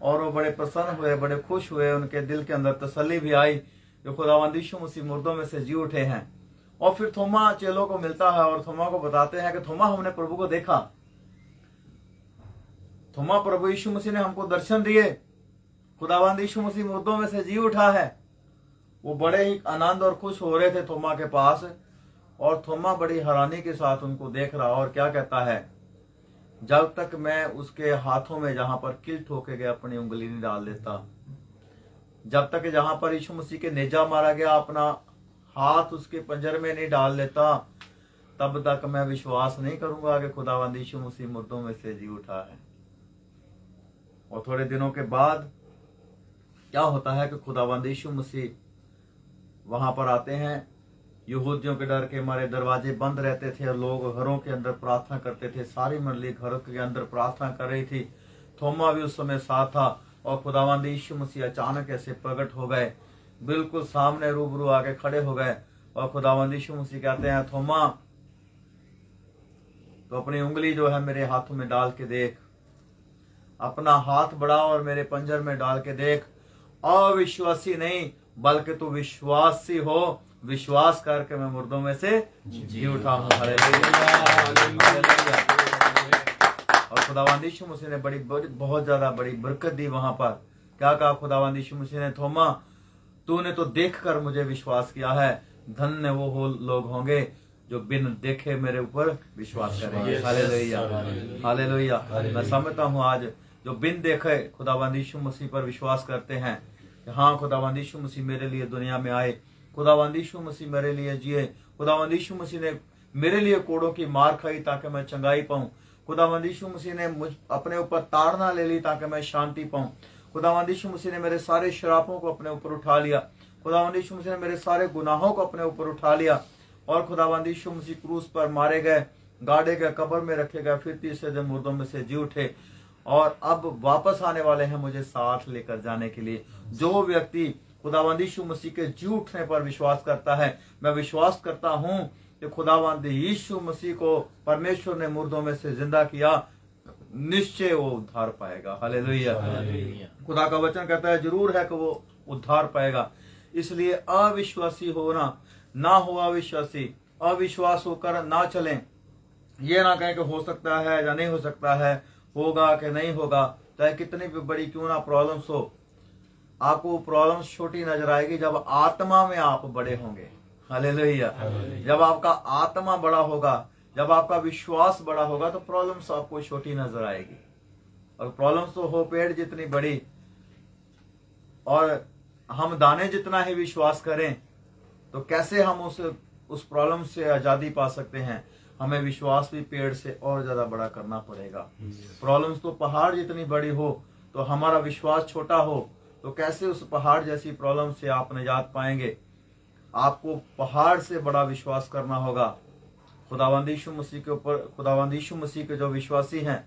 और वो बड़े प्रसन्न हुए, बड़े खुश हुए, उनके दिल के अंदर तसल्ली भी आई कि खुदावंद यीशु मसीह मुर्दों में से जी उठे हैं। और फिर थोमा चेलों को मिलता है और थोमा को बताते हैं कि थोमा हमने प्रभु को देखा, थोमा प्रभु यीशु मसीह ने हमको दर्शन दिए, खुदावंद यीशु मसीह मुर्दों में से जी उठा है। वो बड़े ही आनंद और खुश हो रहे थे थोमा के पास, और थोमा बड़ी हैरानी के साथ उनको देख रहा और क्या कहता है, जब तक मैं उसके हाथों में जहां पर किल ठोके गए अपनी उंगली नहीं डाल देता, जब तक जहां पर यीशु मसीह के नेजा मारा गया अपना हाथ उसके पंजर में नहीं डाल लेता, तब तक मैं विश्वास नहीं करूंगा कि खुदावंद यीशु मसीह मुर्दों में से जी उठा है। और थोड़े दिनों के बाद क्या होता है कि खुदावंद यीशु मसीह वहां पर आते हैं। यहूदियों के डर के मारे दरवाजे बंद रहते थे और लोग घरों के अंदर प्रार्थना करते थे, सारी मंडली घरों के अंदर प्रार्थना कर रही थी। थोमा भी उस समय साथ था और खुदावंद यीशु मसीह अचानक ऐसे प्रकट हो गए, बिल्कुल सामने रूबरू आके खड़े हो गए और खुदावंद यीशु मसीह कहते हैं थोमा तो अपनी उंगली जो है मेरे हाथों में डाल के देख, अपना हाथ बढ़ा और मेरे पंजर में डाल के देख, अविश्वासी नहीं बल्कि तू विश्वासी हो, विश्वास करके मैं मुर्दों में से जी उठा हूं। और खुदावंद यीशु मसीह ने बड़ी बहुत ज्यादा बड़ी बरकत दी वहां पर। क्या कहा खुदावंद यीशु मसीह ने, थोमा तूने तो देखकर मुझे विश्वास किया है, धन्य वो लोग होंगे जो बिन देखे मेरे ऊपर विश्वास करेंगे। Hallelujah, hallelujah. मैं समझता हूँ आज जो बिन देखे खुदावंद यीशु मसीह पर विश्वास करते हैं कि हाँ खुदावंद यीशु मसीह मेरे लिए दुनिया में आए, खुदावंद यीशु मसीह मेरे लिए जिए, खुदावंद यीशु मसीह ने मेरे लिए कोड़ों की मार खाई ताकि मैं चंगाई पाऊं, खुदावंद यीशु मसीह ने मुझ अपने ऊपर ताड़ना ले ली ताकि मैं शांति पाऊं, खुदावंद यीशु मसीह ने मेरे सारे श्रापों को अपने ऊपर उठा लिया, खुदावंद यीशु मसीह ने मेरे सारे गुनाहों को अपने ऊपर उठा लिया। और खुदावंद यीशु मसीह क्रूस पर मारे गए, गाड़े गए, कब्र में रखे गए, फिर तीसरे दिन मुर्दों में से जी उठे और अब वापस आने वाले हैं मुझे साथ लेकर जाने के लिए। जो व्यक्ति खुदावंद यीशु मसीह के जी उठने पर विश्वास करता है, मैं विश्वास करता हूं कि खुदावंद यीशु मसीह को परमेश्वर ने मुर्दों में से जिंदा किया, निश्चय वो उद्धार पाएगा। हालेलुया। खुदा का वचन कहता है जरूर है कि वो उद्धार पाएगा। इसलिए अविश्वासी होना ना हो, अविश्वास होकर ना चलें। ये ना कहें कि हो सकता है या नहीं हो सकता है, होगा कि नहीं होगा। चाहे कितनी भी बड़ी क्यों ना प्रॉब्लम्स हो, आपको प्रॉब्लम्स छोटी नजर आएगी जब आत्मा में आप बड़े होंगे। हालेलुया। जब आपका आत्मा बड़ा होगा, जब आपका विश्वास बड़ा होगा, तो प्रॉब्लम्स आपको छोटी नजर आएगी। और प्रॉब्लम्स तो हो पेड़ जितनी बड़ी, और हम दाने जितना ही विश्वास करें तो कैसे हम उस प्रॉब्लम से आजादी पा सकते हैं। हमें विश्वास भी पेड़ से और ज्यादा बड़ा करना पड़ेगा। प्रॉब्लम्स तो पहाड़ जितनी बड़ी हो तो हमारा विश्वास छोटा हो, तो कैसे उस पहाड़ जैसी प्रॉब्लम से आप निजात पाएंगे। आपको पहाड़ से बड़ा विश्वास करना होगा। खुदावंद यीशु मसीह के ऊपर, खुदावंद यीशु मसीह के जो विश्वासी हैं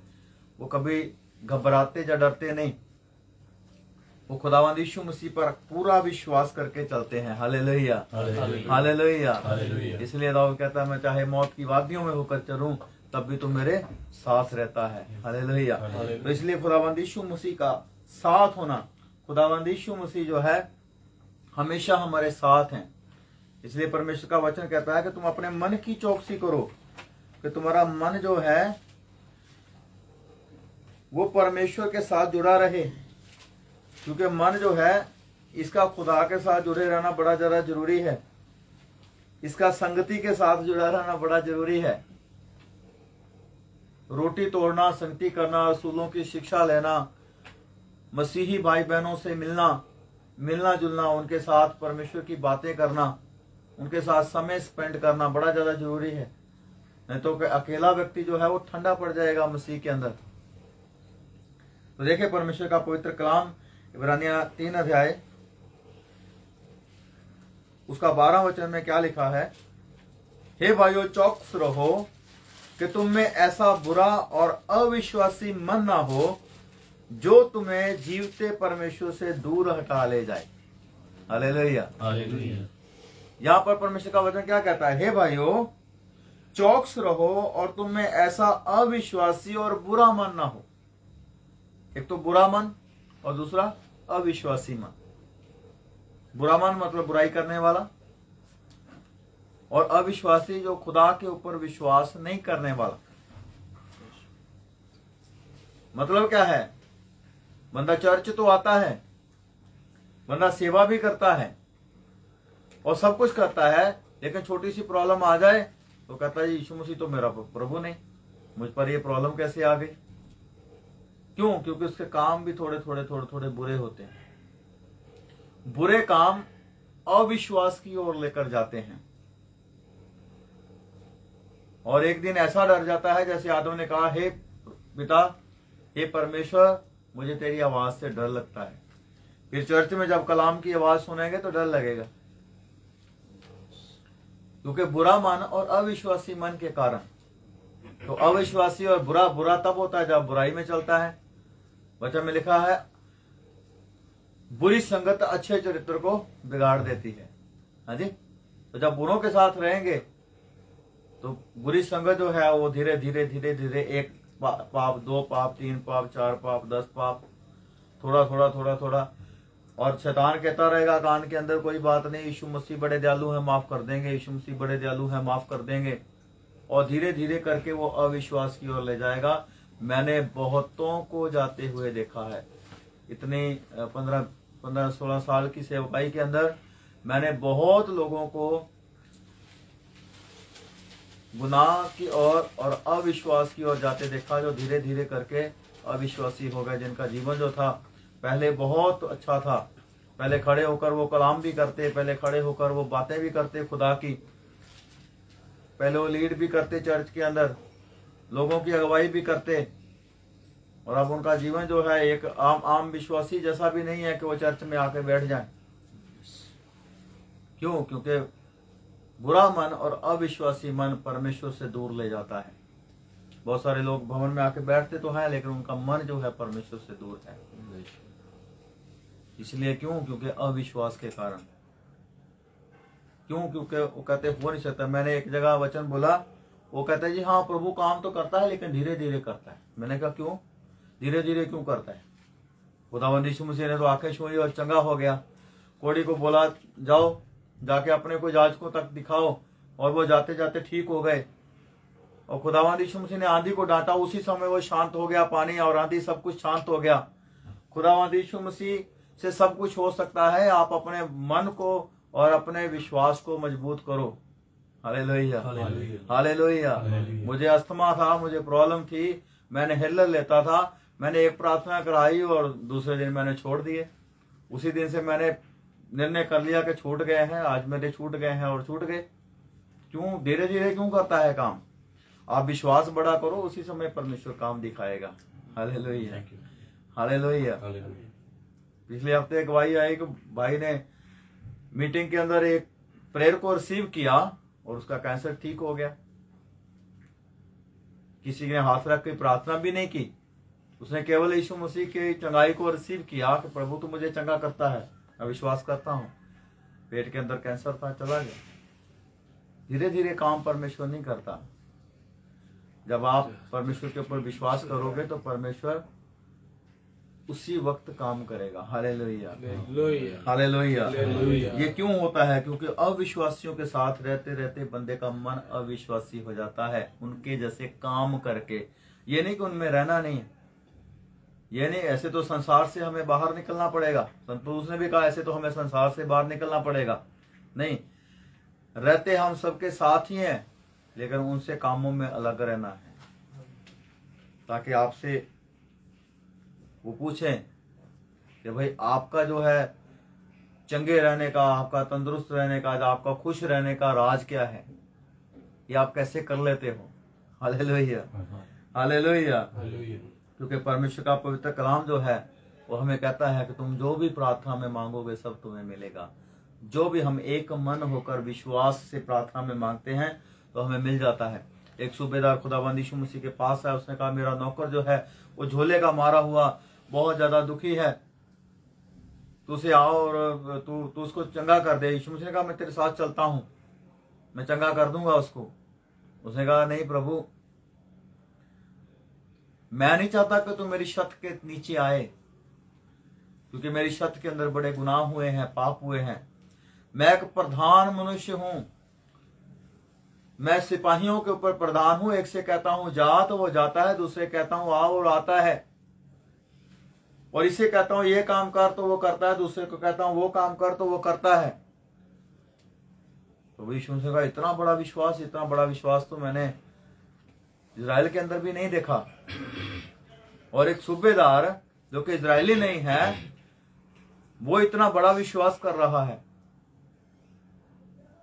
वो कभी घबराते या डरते नहीं, वो खुदावंद यीशु मसीह पर पूरा विश्वास करके चलते हैं। Hallelujah, hallelujah. इसलिए दाऊद कहता है मैं चाहे मौत की वादियों में होकर चलूं तब भी तो मेरे साथ रहता है। हालेलुया। तो इसलिए खुदावंद यीशु मसीह का साथ होना, खुदावंद यीशु मसीह जो है हमेशा हमारे साथ हैं। इसलिए परमेश्वर का वचन कहता है कि तुम अपने मन की चौकसी करो, कि तुम्हारा मन जो है वो परमेश्वर के साथ जुड़ा रहे। क्योंकि मन जो है इसका खुदा के साथ जुड़े रहना बड़ा ज्यादा जरूरी है। इसका संगति के साथ जुड़ा रहना बड़ा जरूरी है। रोटी तोड़ना, संगति करना, असूलों की शिक्षा लेना, मसीही भाई बहनों से मिलना जुलना, उनके साथ परमेश्वर की बातें करना, उनके साथ समय स्पेंड करना बड़ा ज्यादा जरूरी है। नहीं तो अकेला व्यक्ति जो है वो ठंडा पड़ जाएगा मसीह के अंदर। तो देखिए परमेश्वर का पवित्र कलाम इब्रानिया 3 अध्याय उसका 12 वचन में क्या लिखा है। हे भाइयों चौकस रहो कि तुम में ऐसा बुरा और अविश्वासी मन ना हो जो तुम्हें जीवते परमेश्वर से दूर हटा ले जाए। हालेलुया। यहाँ पर परमेश्वर का वचन क्या कहता है, हे भाइयों चौकस रहो और तुम में ऐसा अविश्वासी और बुरा मन ना हो। एक तो बुरा मन और दूसरा अविश्वासी मन। बुरा मन मतलब बुराई करने वाला, और अविश्वासी जो खुदा के ऊपर विश्वास नहीं करने वाला। मतलब क्या है, बंदा चर्च तो आता है, बंदा सेवा भी करता है और सब कुछ करता है, लेकिन छोटी सी प्रॉब्लम आ जाए तो कहता है यीशु मसीह तो मेरा प्रभु नहीं, मुझ पर ये प्रॉब्लम कैसे आ गई। क्यों? क्योंकि उसके काम भी थोड़े बुरे होते हैं। बुरे काम अविश्वास की ओर लेकर जाते हैं। और एक दिन ऐसा डर जाता है जैसे आदम ने कहा, हे पिता, हे परमेश्वर, मुझे तेरी आवाज से डर लगता है। फिर चर्च में जब कलाम की आवाज सुनेंगे तो डर लगेगा, क्योंकि बुरा मन और अविश्वासी मन के कारण। तो अविश्वासी और बुरा तब होता है जब बुराई में चलता है। वचन में लिखा है, बुरी संगत अच्छे चरित्र को बिगाड़ देती है। हाँ जी। तो जब बुरों के साथ रहेंगे तो बुरी संगत जो है वो धीरे धीरे एक पाप, 2 पाप, 3 पाप, 4 पाप, 10 पाप, थोड़ा। और शैतान कहता रहेगा कान के अंदर, कोई बात नहीं, यीशु मसीह बड़े दयालु है, माफ कर देंगे, यीशु मसीह बड़े दयालु है, माफ कर देंगे। और धीरे धीरे करके वो अविश्वास की ओर ले जाएगा। मैंने बहुतों को जाते हुए देखा है। इतनी 15-16 साल की सेवकाई के अंदर मैंने बहुत लोगों को गुनाह की ओर और अविश्वास की ओर जाते देखा, जो धीरे धीरे करके अविश्वासी हो गए। जिनका जीवन जो था पहले बहुत अच्छा था, पहले खड़े होकर वो कलाम भी करते, पहले खड़े होकर वो बातें भी करते खुदा की, पहले वो लीड भी करते चर्च के अंदर, लोगों की अगुवाई भी करते। और अब उनका जीवन जो है एक आम विश्वासी जैसा भी नहीं है कि वो चर्च में आके बैठ जाए। क्यों? क्योंकि बुरा मन और अविश्वासी मन परमेश्वर से दूर ले जाता है। बहुत सारे लोग भवन में आके बैठते तो हैं, लेकिन उनका मन जो है परमेश्वर से दूर है। इसलिए क्यों? क्योंकि अविश्वास के कारण। क्यों? क्योंकि वो कहते हो नहीं सकता। मैंने एक जगह वचन बोला, वो कहता है जी हाँ प्रभु काम तो करता है लेकिन धीरे धीरे करता है। मैंने कहा क्यों धीरे धीरे क्यों करता है? खुदावंद यीशु मसीह ने तो आंखें छुई और चंगा हो गया। कोड़ी को बोला जाओ जाके अपने को याजकों तक दिखाओ, और वो जाते जाते ठीक हो गए। और खुदावंद यीशु मसीह ने आंधी को डांटा, उसी समय वो शांत हो गया, पानी और आंधी सब कुछ शांत हो गया। खुदावंद यीशु मसीह से सब कुछ हो सकता है। आप अपने मन को और अपने विश्वास को मजबूत करो। Hallelujah hallelujah. मुझे अस्थमा था, मुझे प्रॉब्लम थी, मैंने हिल्लर लेता था। मैंने एक प्रार्थना कराई और दूसरे दिन मैंने छोड़ दिए। उसी दिन से मैंने निर्णय कर लिया कि छूट गए हैं, आज मेरे छूट गए हैं और छूट गए। क्यों धीरे धीरे क्यों करता है काम? आप विश्वास बड़ा करो, उसी समय परमेश्वर काम दिखाएगा। Hallelujah hallelujah. पिछले हफ्ते एक भाई आए कि भाई ने मीटिंग के अंदर एक प्रेयर को रिसीव किया और उसका कैंसर ठीक हो गया। किसी ने हाथ रख के प्रार्थना भी नहीं की, उसने केवल यीशु मसीह की चंगाई को रिसीव किया कि प्रभु तू मुझे चंगा करता है, मैं विश्वास करता हूं। पेट के अंदर कैंसर था, चला गया। धीरे धीरे काम परमेश्वर नहीं करता। जब आप परमेश्वर के ऊपर विश्वास करोगे तो परमेश्वर उसी वक्त काम करेगा। Hallelujah hallelujah. ये क्यों होता है? क्योंकि अविश्वासियों के साथ रहते रहते बंदे का मन अविश्वासी हो जाता है, उनके जैसे काम करके। ये नहीं कि उनमें रहना नहीं है, ये नहीं, ऐसे तो संसार से हमें बाहर निकलना पड़ेगा। संत पौलुस ने भी कहा ऐसे तो हमें संसार से बाहर निकलना पड़ेगा। नहीं, रहते हम सबके साथ ही हैं, लेकिन उनसे कामों में अलग रहना है, ताकि आपसे वो पूछें कि भाई आपका जो है चंगे रहने का, आपका तंदुरुस्त रहने का, आपका खुश रहने का राज क्या है, ये आप कैसे कर लेते हो। Hallelujah hallelujah. क्योंकि परमेश्वर का पवित्र कलाम जो है वो हमें कहता है कि तुम जो भी प्रार्थना में मांगोगे सब तुम्हें मिलेगा। जो भी हम एक मन होकर विश्वास से प्रार्थना में मांगते हैं तो हमें मिल जाता है। एक सूबेदार खुदावंद यीशु मसीह के पास है, उसने कहा मेरा नौकर जो है वो झोले का मारा हुआ बहुत ज्यादा दुखी है, तू उसे आओ और तू उसको चंगा कर दे। यीशु मसीह ने कहा मैं तेरे साथ चलता हूं, मैं चंगा कर दूंगा उसको। उसने कहा नहीं प्रभु, मैं नहीं चाहता कि तू मेरी छत के नीचे आए, क्योंकि मेरी छत के अंदर बड़े गुनाह हुए हैं, पाप हुए हैं। मैं एक प्रधान मनुष्य हूं, मैं सिपाहियों के ऊपर प्रधान हूं। एक से कहता हूं जा तो वो जाता है, दूसरे कहता हूं आ और आता है, और इसे कहता हूं ये काम कर तो वो करता है, दूसरे को कहता हूं वो काम कर तो वो करता है। तो यीशु मसीह का इतना बड़ा विश्वास तो मैंने इजराइल के अंदर भी नहीं देखा। और एक सूबेदार जो कि इजरायली नहीं है, वो इतना बड़ा विश्वास कर रहा है।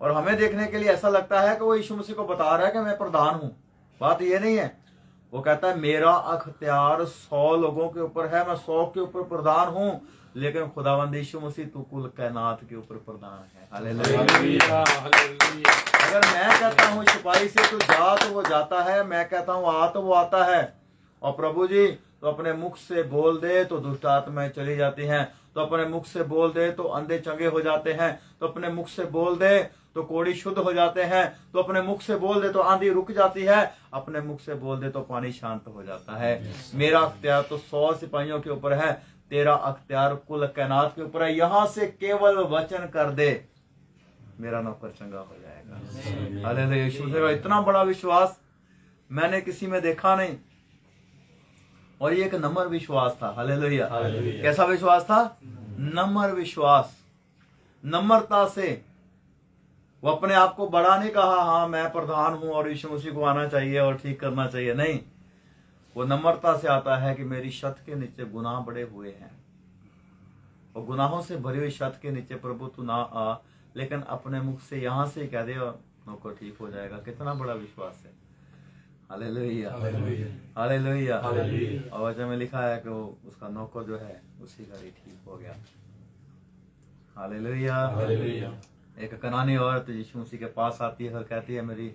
और हमें देखने के लिए ऐसा लगता है कि वो यीशु मसीह को बता रहा है कि मैं प्रधान हूं। बात ये नहीं है। वो कहता है मेरा अख्तियार 100 लोगों के ऊपर है, मैं 100 के ऊपर प्रधान हूं, लेकिन खुदावंद यीशु मसीह तू कुल कायनात के ऊपर प्रधान है। हालेलुया। अगर मैं कहता हूं सिपाही से तू जा तो वो जाता है, मैं कहता हूं आ तो वो आता है। और प्रभु जी तो अपने मुख से बोल दे तो दुष्ट आत्माएं चली जाती हैं, तो अपने मुख से बोल दे तो अंधे चंगे हो जाते हैं, तो अपने मुख से बोल दे तो कोड़ी शुद्ध हो जाते हैं, तो अपने मुख से बोल दे तो आंधी रुक जाती है, अपने मुख से बोल दे तो पानी शांत हो जाता है। मेरा अख्तियार तो 100 सिपाहियों के ऊपर है, तेरा अख्तियार कुल कायनात के ऊपर है। यहां से केवल वचन कर दे, मेरा नौकर चंगा हो जाएगा। हालेलुया। यीशु से इतना बड़ा विश्वास मैंने किसी में देखा नहीं। और ये एक नम्र विश्वास था। हालेलुया। कैसा विश्वास था? नम्र विश्वास। नम्रता से वो अपने आप को बड़ा नहीं कहा, हाँ मैं प्रधान हूं और यीशु मसीह को आना चाहिए और ठीक करना चाहिए। नहीं, वो नम्रता से आता है कि मेरी छत के नीचे गुनाह बड़े हुए हैं, और गुनाहों से भरी हुई छत के नीचे प्रभु तू ना आ, लेकिन अपने मुख से यहां से कह दे और नौकर ठीक हो जाएगा। कितना बड़ा विश्वास है। Hallelujah hallelujah. और वचन में लिखा है कि वो उसका नौकर जो है उसी का ही ठीक हो गया। हालेलुया। एक कनानी औरत यीशु मसीह के पास आती है और कहती है मेरी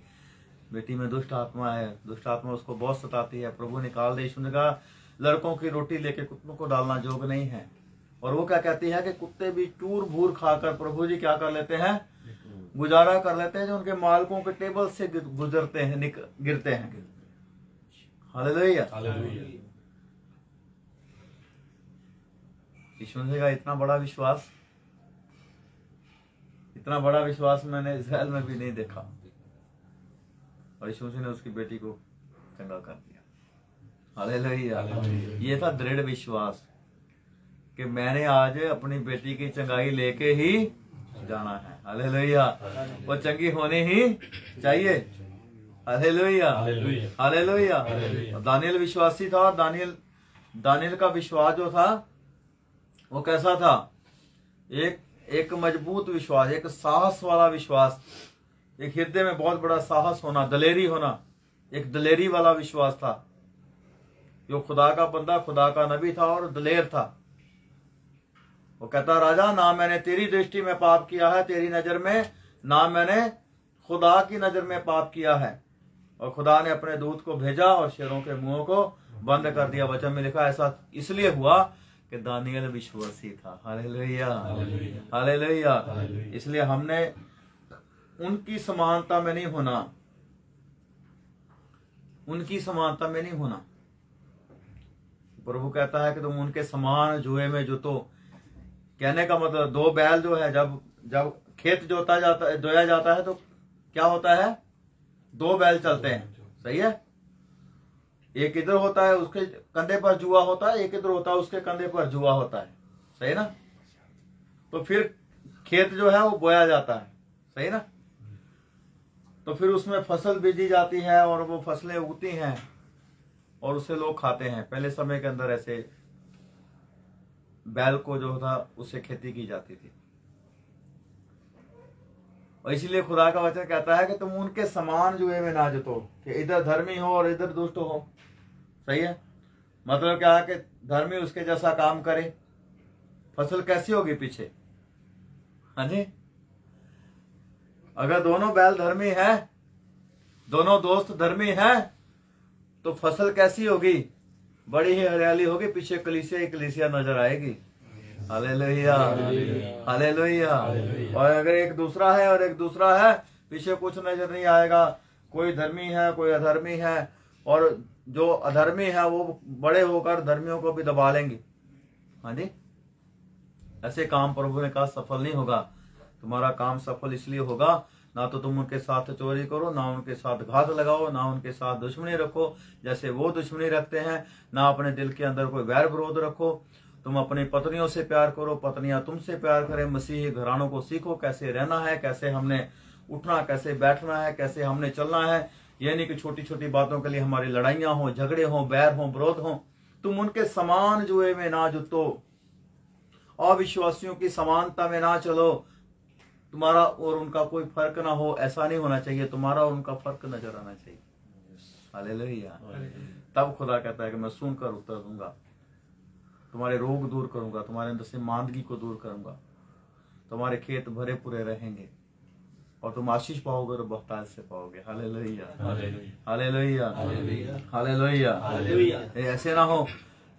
बेटी में दुष्ट आत्मा है, दुष्ट आत्मा उसको बहुत सताती है, प्रभु निकाल दे। यीशु ने कहा लड़कों की रोटी लेके कुत्तों को डालना जोग नहीं है। और वो क्या कहती है कि कुत्ते भी चूर भूर खाकर प्रभु जी क्या कर लेते हैं, गुजारा कर लेते हैं, जो उनके मालिकों के टेबल से गुजरते हैं, गिरते हैं। हालेलुया। यीशु मसीह का इतना बड़ा विश्वास मैंने इस्राएल में भी नहीं देखा। और यीशु मसीह ने उसकी बेटी को चंगा कर दिया। हालेलुया। ये था दृढ़ विश्वास कि मैंने आज अपनी बेटी की चंगाई लेके ही जाना है। हालेलुया। वो चंगी होनी ही चाहिए। Hallelujah, hallelujah. दानियल विश्वासी था। दानियल का विश्वास जो था वो कैसा था? एक मजबूत विश्वास, एक साहस वाला विश्वास, एक हृदय में बहुत बड़ा साहस होना, दलेरी होना, एक दलेरी वाला विश्वास था। जो खुदा का बंदा, खुदा का नबी था और दलेर था। वो कहता, राजा ना मैंने तेरी दृष्टि में पाप किया है, तेरी नजर में, ना मैंने खुदा की नजर में पाप किया है। और खुदा ने अपने दूत को भेजा और शेरों के मुंहों को बंद कर दिया। वचन में लिखा ऐसा इसलिए हुआ कि दानियल विश्वासी था। Hallelujah, hallelujah. इसलिए हमने उनकी समानता में नहीं होना, उनकी समानता में नहीं होना। प्रभु कहता है कि तुम उनके समान जुए में जुतो। कहने का मतलब दो बैल जो है, जब खेत जोया जाता है तो क्या होता है? दो बैल चलते हैं, सही है। एक इधर होता है, उसके कंधे पर जुआ होता है, एक इधर होता है, उसके कंधे पर जुआ होता है, सही ना। तो फिर खेत जो है वो बोया जाता है, सही ना। तो फिर उसमें फसल बीजी जाती है और वो फसलें उगती हैं और उसे लोग खाते हैं। पहले समय के अंदर ऐसे बैल को जो था उससे खेती की जाती थी। और इसीलिए खुदा का वचन कहता है कि तुम उनके समान जुए में ना जुतो, कि इधर धर्मी हो और इधर दुष्ट हो, सही है। मतलब क्या है कि धर्मी उसके जैसा काम करे, फसल कैसी होगी पीछे? हाँ जी। अगर दोनों बैल धर्मी है, दोनों दोस्त धर्मी हैं, तो फसल कैसी होगी? बड़ी ही हरियाली होगी, पीछे कलीसिया ही कलीसिया नजर आएगी। Hallelujah, hallelujah. और अगर एक दूसरा है और एक दूसरा है, पीछे कुछ नजर नहीं आएगा। कोई धर्मी है, कोई अधर्मी है, और जो अधर्मी है वो बड़े होकर धर्मियों को भी दबा लेंगे। हाँ जी। ऐसे काम प्रभु ने कहा सफल नहीं होगा। तुम्हारा काम सफल इसलिए होगा, ना तो तुम उनके साथ चोरी करो, ना उनके साथ घात लगाओ, ना उनके साथ दुश्मनी रखो जैसे वो दुश्मनी रखते हैं, ना अपने दिल के अंदर कोई वैर विरोध रखो। तुम अपनी पत्नियों से प्यार करो, पत्नियां तुमसे प्यार करें। मसीही घरानों को सीखो कैसे रहना है, कैसे हमने उठना, कैसे बैठना है, कैसे हमने चलना है। यह नहीं कि छोटी छोटी बातों के लिए हमारी लड़ाइयां हो, झगड़े हो, बैर हो, विरोध हो। तुम उनके समान जुए में ना जुतो, अविश्वासियों की समानता में ना चलो। तुम्हारा और उनका कोई फर्क ना हो, ऐसा नहीं होना चाहिए। तुम्हारा और उनका फर्क नजर आना चाहिए। हालेलुया। तब खुदा कहता है कि मैं सुनकर उत्तर दूंगा, तुम्हारे रोग दूर करूंगा, तुम्हारे अंदर से मांदगी को दूर करूंगा, तुम्हारे खेत भरे पूरे रहेंगे और तुम आशीष पाओगे और बहुतायत से पाओगे। Hallelujah, hallelujah, hallelujah. ऐसे ना हो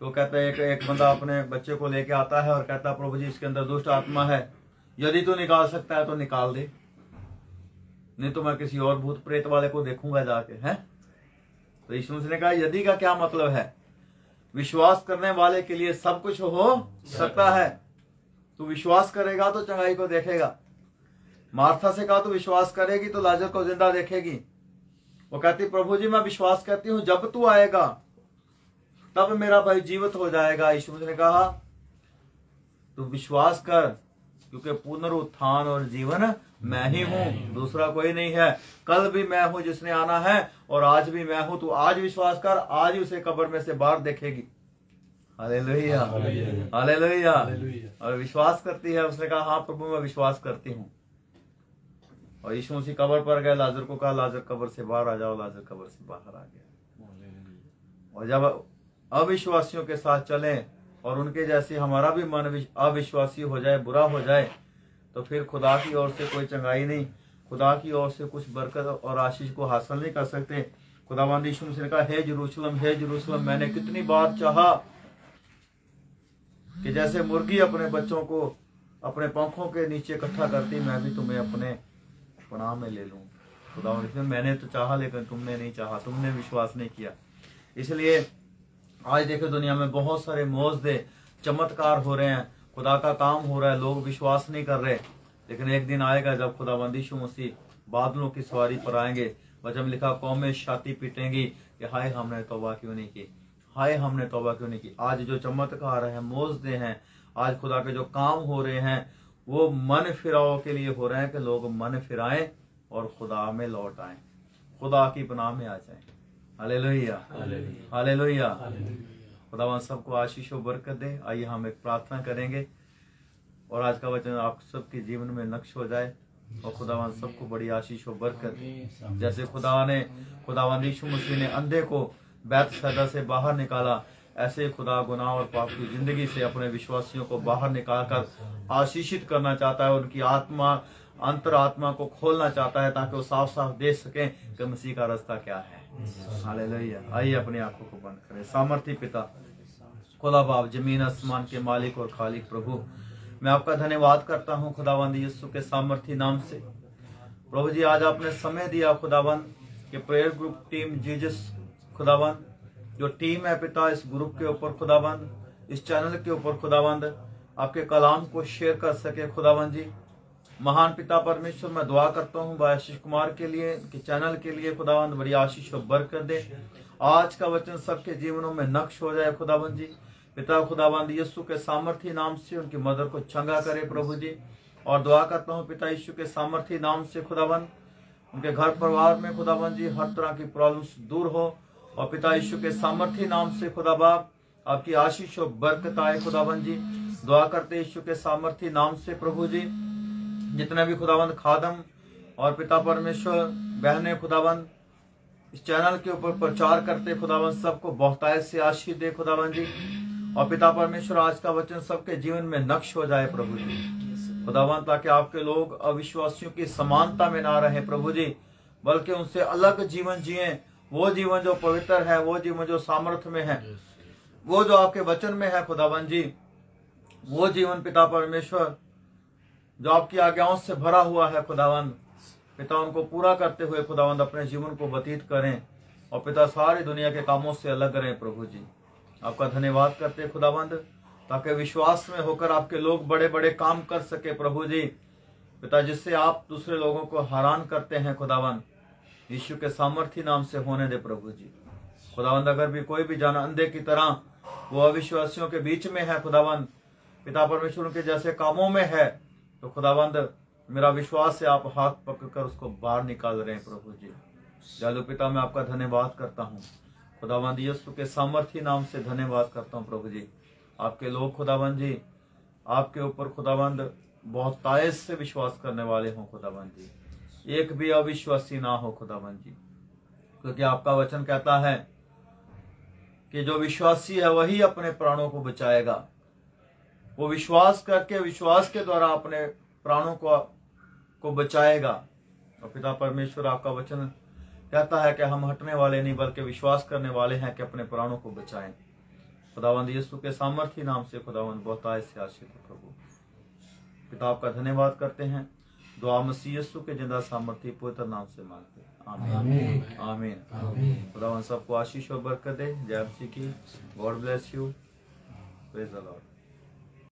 तो कहता है एक बंदा अपने बच्चे को लेके आता है और कहता है प्रभु जी इसके अंदर दुष्ट आत्मा है, यदि तू निकाल सकता है तो निकाल दे, नहीं तो मैं किसी और भूत प्रेत वाले को देखूंगा जाके। हैं तो यीशु मसीह ने कहा यदि का क्या मतलब है? विश्वास करने वाले के लिए सब कुछ हो सकता है। तू विश्वास करेगा तो चंगाई को देखेगा। मार्था से कहा तू विश्वास करेगी तो लाजर को जिंदा देखेगी। वो कहती प्रभु जी मैं विश्वास करती हूँ, जब तू आएगा तब मेरा भाई जीवित हो जाएगा। यीशु मसीह ने कहा तू विश्वास कर, क्योंकि पुनरुत्थान और जीवन मैं ही हूं, दूसरा कोई नहीं है। कल भी मैं हूं जिसने आना है और आज भी मैं हूं। तू आज विश्वास कर, आज ही उसे कब्र में से बाहर देखेगी। Hallelujah, hallelujah. और विश्वास करती है? उसने कहा हाँ प्रभु मैं विश्वास करती हूँ। और यीशु मसीह कब्र पर गए, लाजर को कहा लाजर कब्र से बाहर आ जाओ। लाजर कब्र से बाहर आ गया। और जब अविश्वासियों के साथ चलें और उनके जैसे हमारा भी मन अविश्वासी हो जाए, बुरा हो जाए, तो फिर खुदा की ओर से कोई चंगाई नहीं, खुदा की ओर से कुछ बरकत और आशीष को हासिल नहीं कर सकते। खुदावंद यीशु मसीह ने कहा हे यरूशलेम, मैंने कितनी बार चाहा कि जैसे मुर्गी अपने बच्चों को अपने पंखों के नीचे इकट्ठा करती, मैं भी तुम्हें अपने पनाह में ले लूं। खुदावन इसमें मैंने तो चाहा लेकिन तुमने नहीं चाहा, तुमने विश्वास नहीं किया। इसलिए आज देखो दुनिया में बहुत सारे मौजदे चमत्कार हो रहे हैं, खुदा का काम हो रहा है, लोग विश्वास नहीं कर रहे। लेकिन एक दिन आएगा जब खुदावंद यीशु मसीह बादलों की सवारी पर आएंगे। वचन में लिखा कौमें छाती पीटेंगी कि हाय हमने तौबा क्यों नहीं की, हाय हमने तौबा क्यों नहीं की। आज जो चमत्कार है, मौजदे हैं, आज खुदा के जो काम हो रहे हैं वो मन फिराव के लिए हो रहे हैं कि लोग मन फिराएं और खुदा में लौट आए, खुदा की पनाह में आ जाएं। Hallelujah, hallelujah. खुदावंद सबको आशीष और बरकत दे। आइए हम एक प्रार्थना करेंगे और आज का वचन आप सबके जीवन में नक्श हो जाए और खुदावंद सबको बड़ी आशीष और बरकत दे। जैसे खुदावंद यीशु मसीह ने अंधे को बैतसैदा से बाहर निकाला, ऐसे खुदा गुनाह और पाप की जिंदगी से अपने विश्वासियों को बाहर निकालकर आशीषित करना चाहता है। उनकी आत्मा, अंतरात्मा को खोलना चाहता है ताकि वो साफ साफ देख सकें कि मसीह का रास्ता क्या है। हालेलुया। आइए अपनी आंखों को बंद करें। सामर्थी पिता, खुदा बाप, जमीन आसमान के मालिक और खालिक प्रभु, मैं आपका धन्यवाद करता हूँ खुदावंद यीशु के सामर्थी नाम से। प्रभु जी आज आपने समय दिया खुदावंद कि प्रेयर ग्रुप टीम जीसस खुदावंद जो टीम है पिता, इस ग्रुप के ऊपर खुदावंद, इस चैनल के ऊपर खुदावंद आपके कलाम को शेयर कर सके खुदावंद जी। महान पिता परमेश्वर, मैं दुआ करता हूँ भाई आशीष कुमार के लिए, के चैनल के लिए खुदावंद बड़ी आशीष और बरकत दे। आज का वचन सबके जीवनों में नक्श हो जाए खुदावंद जी। पिता खुदावंद यीशु के सामर्थी नाम से उनकी मदर को चंगा करे प्रभु जी। और दुआ करता हूँ पिता यीशु के सामर्थी नाम से खुदावंद उनके घर परिवार में खुदावंद जी हर तरह की प्रॉब्लम्स दूर हो। और पिता यीशु के सामर्थी नाम से खुदा बाप आपकी आशीष और बरकत आए खुदावंद जी। दुआ करते यीशु के सामर्थी नाम से प्रभु जी, जितने भी खुदावंद खादम और पिता परमेश्वर बहने खुदावंद इस चैनल के ऊपर प्रचार करते खुदावंद, सबको बहुतायत से आशीष दे खुदावंद जी। और पिता परमेश्वर आज का वचन सबके जीवन में नक्श हो जाए प्रभु जी खुदावंद, ताकि आपके लोग अविश्वासियों की समानता में ना रहे प्रभु जी, बल्कि उनसे अलग जीवन जिए। वो जीवन जो पवित्र है, वो जीवन जो सामर्थ्य में है, वो जो आपके वचन में है खुदावंद जी, वो जीवन पिता परमेश्वर जो आपकी आज्ञाओं से भरा हुआ है खुदावंद, पिता उनको पूरा करते हुए खुदावंद अपने जीवन को व्यतीत करें और पिता सारी दुनिया के कामों से अलग रहें प्रभु जी। आपका धन्यवाद करते खुदावंद, ताकि विश्वास में होकर आपके लोग बड़े बड़े काम कर सके प्रभु जी पिता, जिससे आप दूसरे लोगों को हैरान करते हैं खुदावंद। यीशु के सामर्थी नाम से होने दे प्रभु जी खुदावंद। अगर भी कोई भी जाना अंधे की तरह वो अविश्वासियों के बीच में है खुदावंद, पिता परमेश्वर के जैसे कामों में है, तो खुदावंद मेरा विश्वास है आप हाथ पकड़कर उसको बाहर निकाल रहे हैं प्रभु जी। जालू पिता मैं आपका धन्यवाद करता हूँ खुदावंद यीशु के सामर्थी नाम से धन्यवाद करता हूँ प्रभु जी। आपके लोग खुदावंद जी आपके ऊपर खुदावंद बहुत तायत से विश्वास करने वाले हों खुदावंद जी, एक भी अविश्वासी ना हो खुदावंद जी, क्योंकि आपका वचन कहता है कि जो विश्वासी है वही अपने प्राणों को बचाएगा। वो विश्वास करके, विश्वास के द्वारा अपने प्राणों को बचाएगा। और पिता परमेश्वर आपका वचन कहता है कि हम हटने वाले नहीं बल्कि विश्वास करने वाले हैं कि अपने प्राणों को बचाएं। खुदावंद यीशु के सामर्थी नाम से खुदावंद बहुतायत से आशीष प्रभु पिता आपका धन्यवाद करते हैं। दुआ मसीह यीशु के जिंदा सामर्थी पवित्र नाम से मांगते हैं, आमीन आमीन। खुदावंद सबको आशीष और बरकत दे। जय मसीह की। God bless you. Praise the Lord.